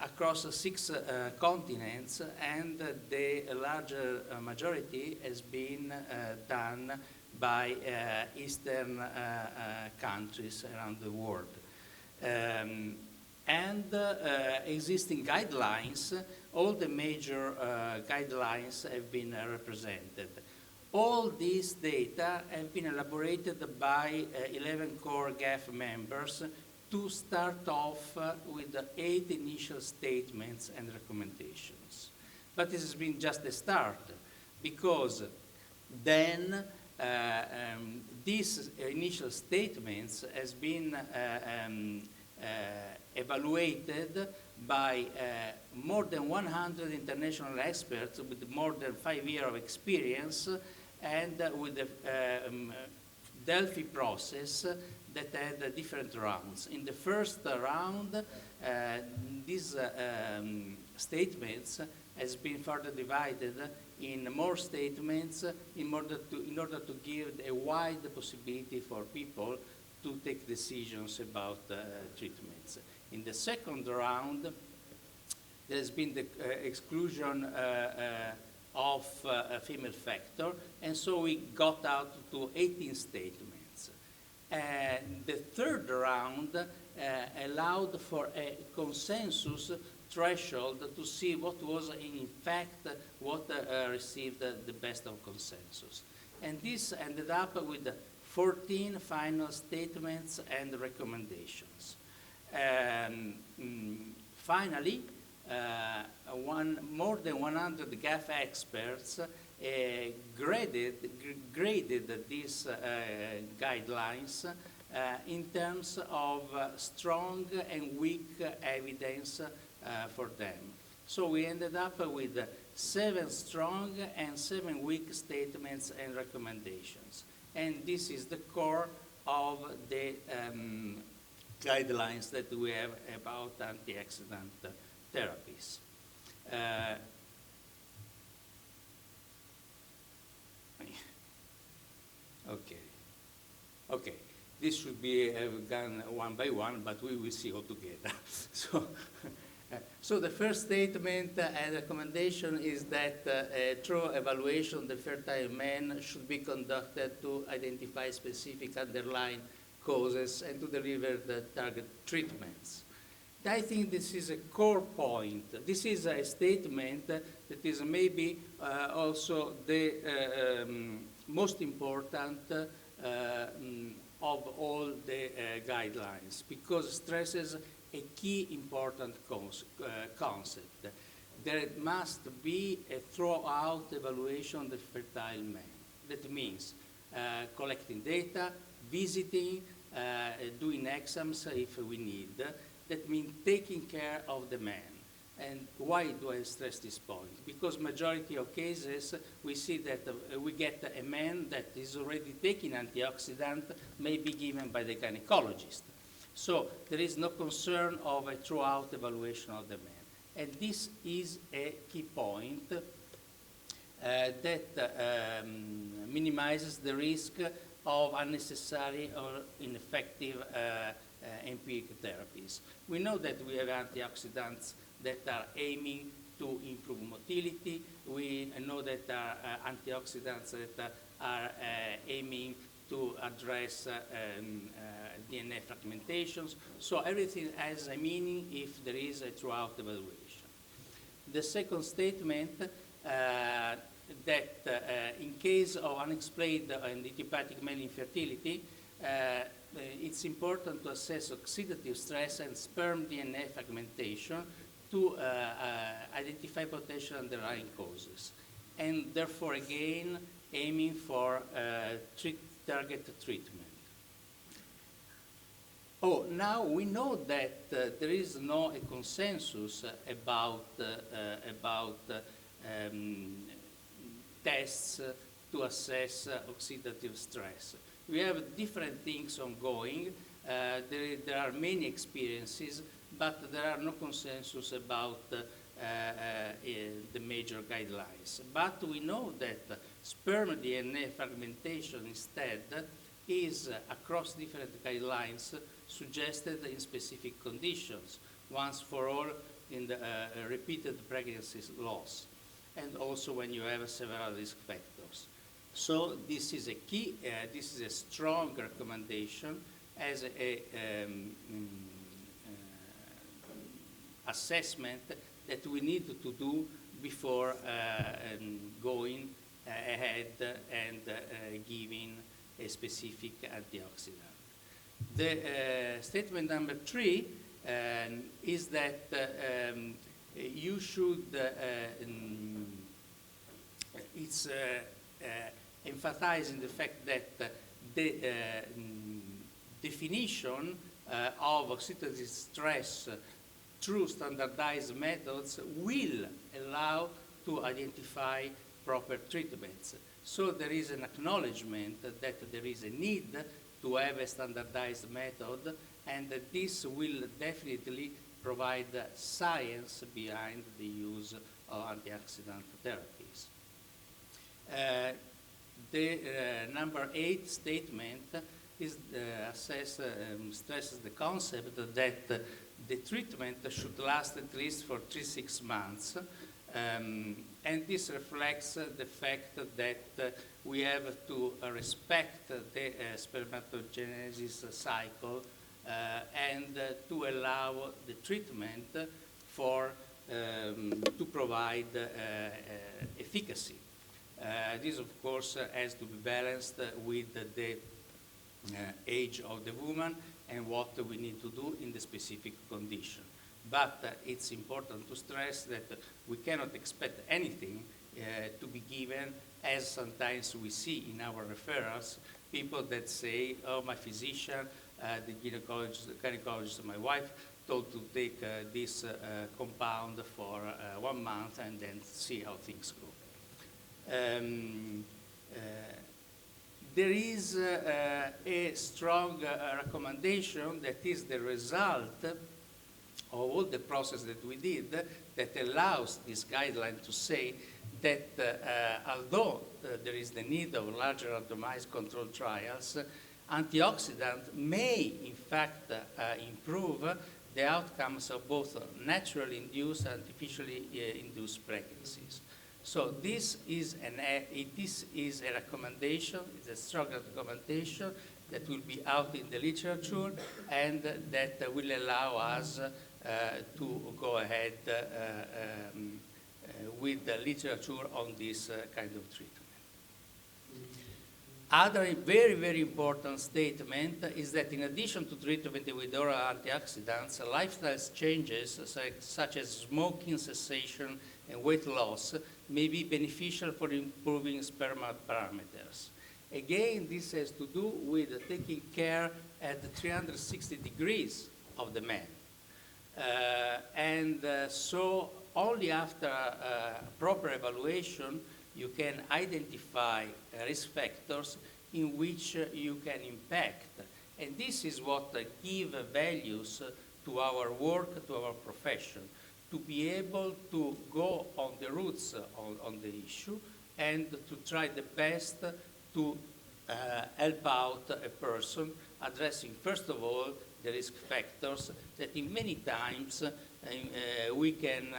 across 6 continents, and the larger majority has been done by Eastern countries around the world. Existing guidelines, all the major guidelines have been represented. All these data have been elaborated by 11 core GAF members to start off with 8 initial statements and recommendations. But this has been just the start, because then these initial statements has been evaluated by more than 100 international experts with more than 5 years of experience and with the Delphi process that had different rounds. In the first round, these statements has been further divided in more statements in order to give a wide possibility for people to take decisions about treatments. In the second round, there has been the exclusion of a female factor, and so we got out to 18 statements. And the third round allowed for a consensus threshold to see what was in fact what received the best of consensus. And this ended up with 14 final statements and recommendations. Finally, more than 100 GAF experts graded these guidelines in terms of strong and weak evidence for them. So we ended up with 7 strong and 7 weak statements and recommendations. And this is the core of the guidelines that we have about antioxidant therapies. Okay. This should be done one by one, but we will see all together. So the first statement and recommendation is that a thorough evaluation of the fertile man should be conducted to identify specific underlying causes and to deliver the target treatments. I think this is a core point. This is a statement that is maybe also the most important of all the guidelines, because it stresses a key important concept. There must be a thorough evaluation of the fertile man. That means collecting data, visiting, doing exams if we need. That means taking care of the man. And why do I stress this point? Because majority of cases, we see that we get a man that is already taking antioxidant, may be given by the gynecologist. So there is no concern of a throughout evaluation of the man. And this is a key point that minimizes the risk of unnecessary or ineffective empiric therapies. We know that we have antioxidants that are aiming to improve motility. We know that there are antioxidants that are aiming to address DNA fragmentations. So everything has a meaning if there is a throughout evaluation. The second statement that in case of unexplained and idiopathic male infertility, it's important to assess oxidative stress and sperm DNA fragmentation to identify potential underlying causes. And therefore, again, aiming for target treatment. Oh, now we know that there is no a consensus about tests to assess oxidative stress. We have different things ongoing. There are many experiences, but there are no consensus about the major guidelines. But we know that sperm DNA fragmentation instead is across different guidelines suggested in specific conditions, once for all in the repeated pregnancy loss, and also when you have several risk factors. So this is a key, this is a strong recommendation as a assessment that we need to do before going ahead and giving a specific antioxidant. The statement number 3 is that it's emphasizing the fact that the definition of oxidative stress through standardized methods will allow to identify proper treatments. So there is an acknowledgement that there is a need to have a standardized method, and that this will definitely provide science behind the use of antioxidant therapies. The number 8 statement is stresses the concept that the treatment should last at least for 3-6 months. And this reflects the fact that we have to respect the spermatogenesis cycle and to allow the treatment for to provide efficacy. This, of course, has to be balanced with the age of the woman and what we need to do in the specific condition. But it's important to stress that we cannot expect anything to be given, as sometimes we see in our referrals, people that say, oh, my physician, the gynecologist, my wife, told to take this compound for 1 month and then see how things go. There is a strong recommendation that is the result of all the process that we did that allows this guideline to say that although there is the need of larger randomized controlled trials, antioxidant may in fact improve the outcomes of both naturally induced and artificially induced pregnancies. So this is a recommendation, it's a strong recommendation that will be out in the literature and that will allow us to go ahead with the literature on this kind of treatment. Other very, very important statement is that in addition to treatment with oral antioxidants, lifestyle changes such as smoking cessation and weight loss may be beneficial for improving sperm parameters. Again, this has to do with taking care at the 360 degrees of the man. So only after proper evaluation you can identify risk factors in which you can impact. And this is what gives values to our work, to our profession, to be able to go on the roots on the issue and to try the best to help out a person addressing, first of all, the risk factors that in many times we can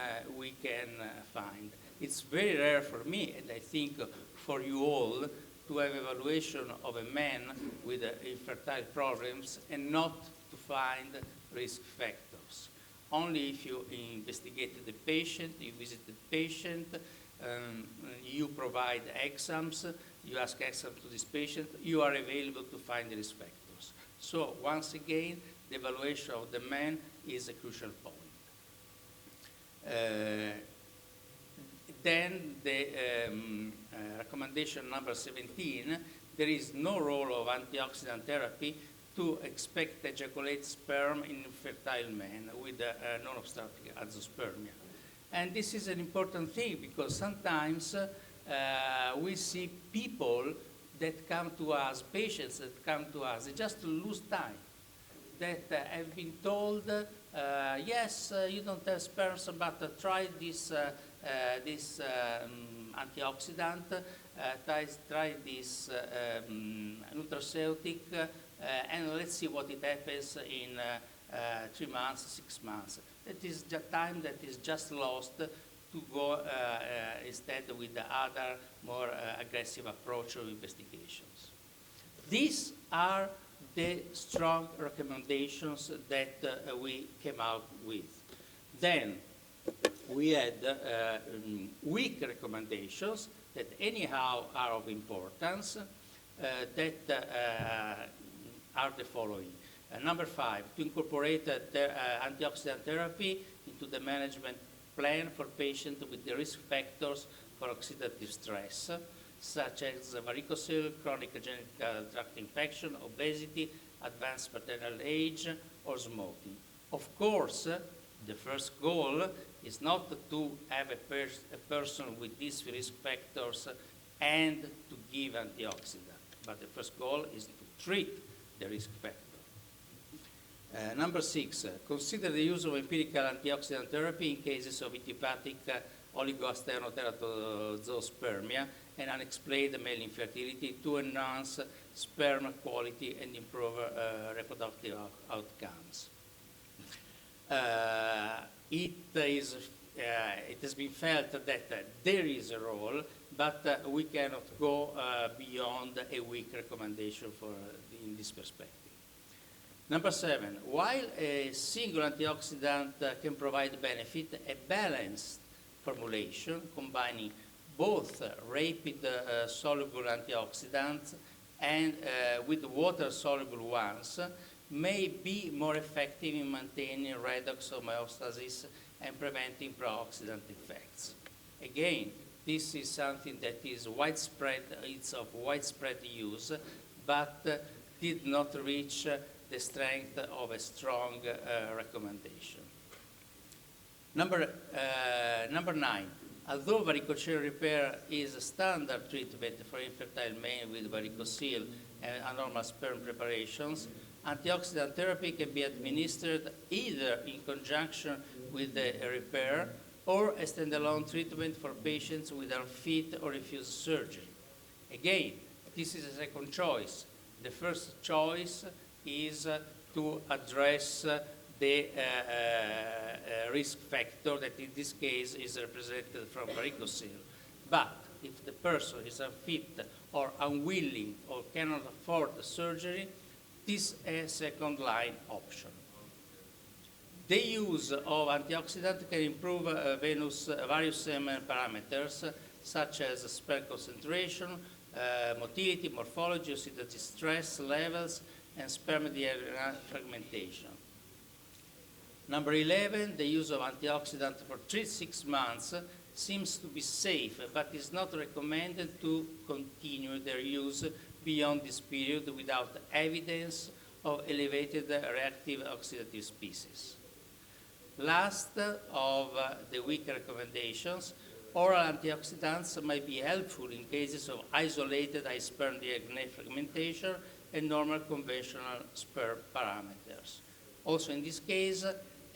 find. It's very rare for me, and I think for you all, to have evaluation of a man with infertile problems and not to find risk factors. Only if you investigate the patient, you visit the patient, you provide exams, you ask exams to this patient, you are available to find the risk factors. So once again, the evaluation of the man is a crucial point. Then the recommendation number 17, there is no role of antioxidant therapy to expect ejaculate sperm in fertile men with non-obstructive azoospermia. And this is an important thing because sometimes we see people that come to us, patients that come to us, they just lose time, that have been told, yes, you don't have sperms, but try this antioxidant, try this nutraceutic, and let's see what it happens in 3 months, 6 months. That is the time that is just lost to go instead with the other more aggressive approach of investigations. These are the strong recommendations that we came out with. Then we had weak recommendations that anyhow are of importance that are the following. Number 5, to incorporate antioxidant therapy into the management plan for patients with the risk factors for oxidative stress. such as varicocele, chronic genital tract infection, obesity, advanced maternal age, or smoking. Of course, the first goal is not to have a person with these risk factors and to give antioxidant, but the first goal is to treat the risk factor. Number 6, consider the use of empirical antioxidant therapy in cases of idiopathic oligosteroteratozoospermia and unexplained male infertility to enhance sperm quality and improve reproductive outcomes. It has been felt that there is a role, but we cannot go beyond a weak recommendation in this perspective. Number 7, while a single antioxidant can provide benefit, a balanced formulation combining both rapid soluble antioxidants and with water soluble ones may be more effective in maintaining redox homeostasis and preventing pro-oxidant effects. Again, this is something that is widespread, it's of widespread use, but did not reach the strength of a strong recommendation. Number 9, although varicocele repair is a standard treatment for infertile men with varicocele and abnormal sperm preparations, antioxidant therapy can be administered either in conjunction with the repair or a standalone treatment for patients with unfit or refused surgery. Again, this is a second choice. The first choice is to address the risk factor that in this case is represented from varicocele. But if the person is unfit or unwilling or cannot afford the surgery, this is a second line option. The use of antioxidant can improve various semen parameters such as sperm concentration, motility, morphology, oxidative stress levels, and sperm DNA fragmentation. Number 11, the use of antioxidant for 6 months seems to be safe, but is not recommended to continue their use beyond this period without evidence of elevated reactive oxidative species. Last of the weak recommendations, oral antioxidants might be helpful in cases of isolated high sperm DNA fragmentation and normal conventional sperm parameters. Also in this case,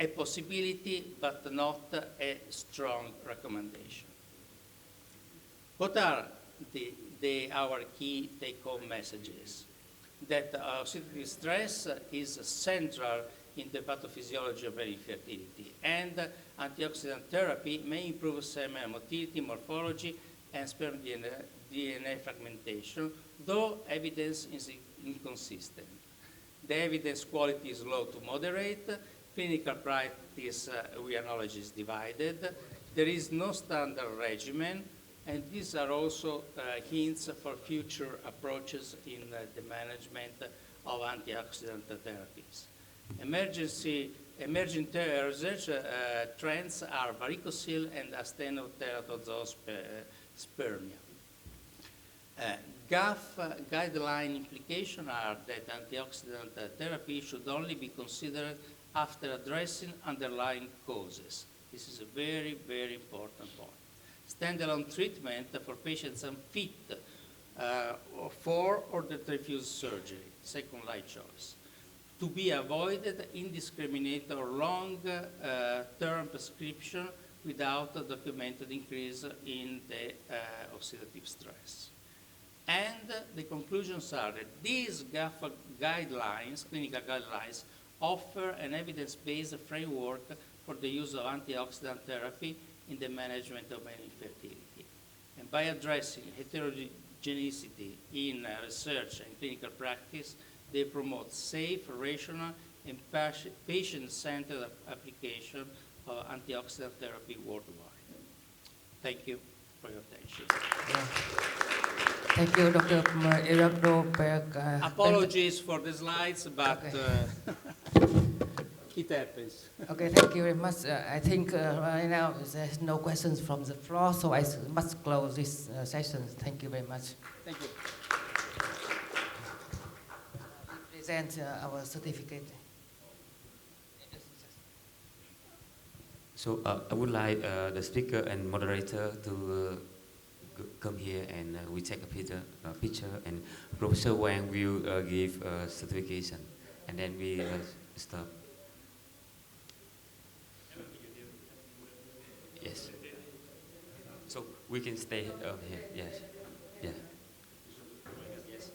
a possibility, but not a strong recommendation. What are our key take-home messages? That oxidative stress is central in the pathophysiology of male infertility, and antioxidant therapy may improve semen motility, morphology, and sperm DNA fragmentation, though evidence is inconsistent. The evidence quality is low to moderate. Clinical practice, we acknowledge, is divided. There is no standard regimen, and these are also hints for future approaches in the management of antioxidant therapies. Emerging research trends are varicocele and astenoteratozoospermia. GAF guideline implications are that antioxidant therapy should only be considered after addressing underlying causes. This is a very, very important point. Standalone treatment for patients unfit for or that refuse surgery, second line choice. To be avoided indiscriminate or long-term prescription without a documented increase in the oxidative stress. And the conclusions are that these GAF guidelines, clinical guidelines, offer an evidence-based framework for the use of antioxidant therapy in the management of male infertility. And by addressing heterogeneity in research and clinical practice, they promote safe, rational, and patient-centered application of antioxidant therapy worldwide. Thank you for your attention. Thank you, Dr. Eduardo Berg. Apologies for the slides, but okay. it happens. Okay, thank you very much. I think right now there's no questions from the floor, so I must close this session. Thank you very much. Thank you. Present our certificate. So I would like the speaker and moderator to come here and we take a picture and Professor Wang will give certification and then we stop. Yes. So we can stay here. Yes. Yeah. Yes.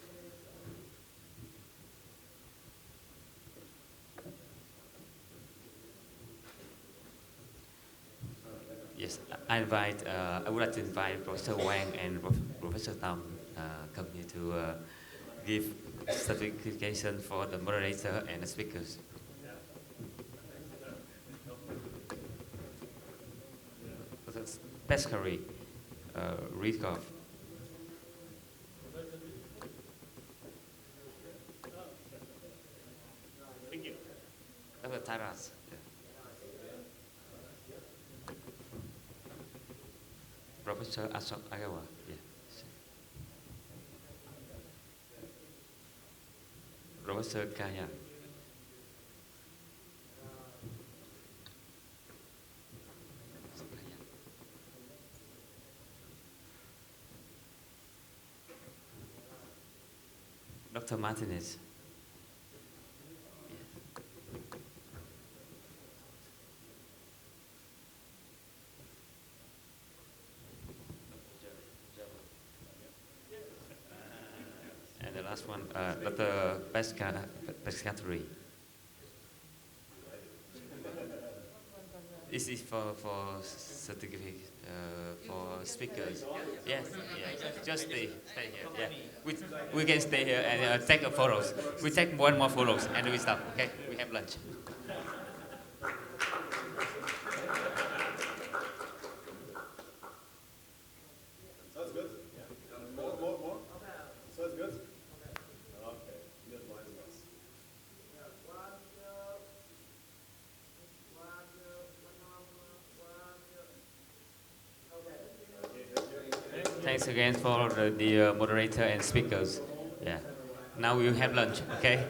Yes, I would like to invite Professor Wang and Professor Tam come here to give certification for the moderator and the speakers. Pescary, Ritkov. Thank you. Dr. Taras. Professor Ashok Agawa. Yeah. Professor Kaya. Dr. Martinez. And the last one, Dr. Pescatore. This is for certificate, for speakers. Yes, yeah. Just stay here. Yeah, we can stay here and take a photos. We take one more photos and we stop. Okay, we have lunch. Sounds good. More. Sounds good. Okay. Good lines of us. Thanks again for the moderator and speakers. Yeah. Now we will have lunch. Okay.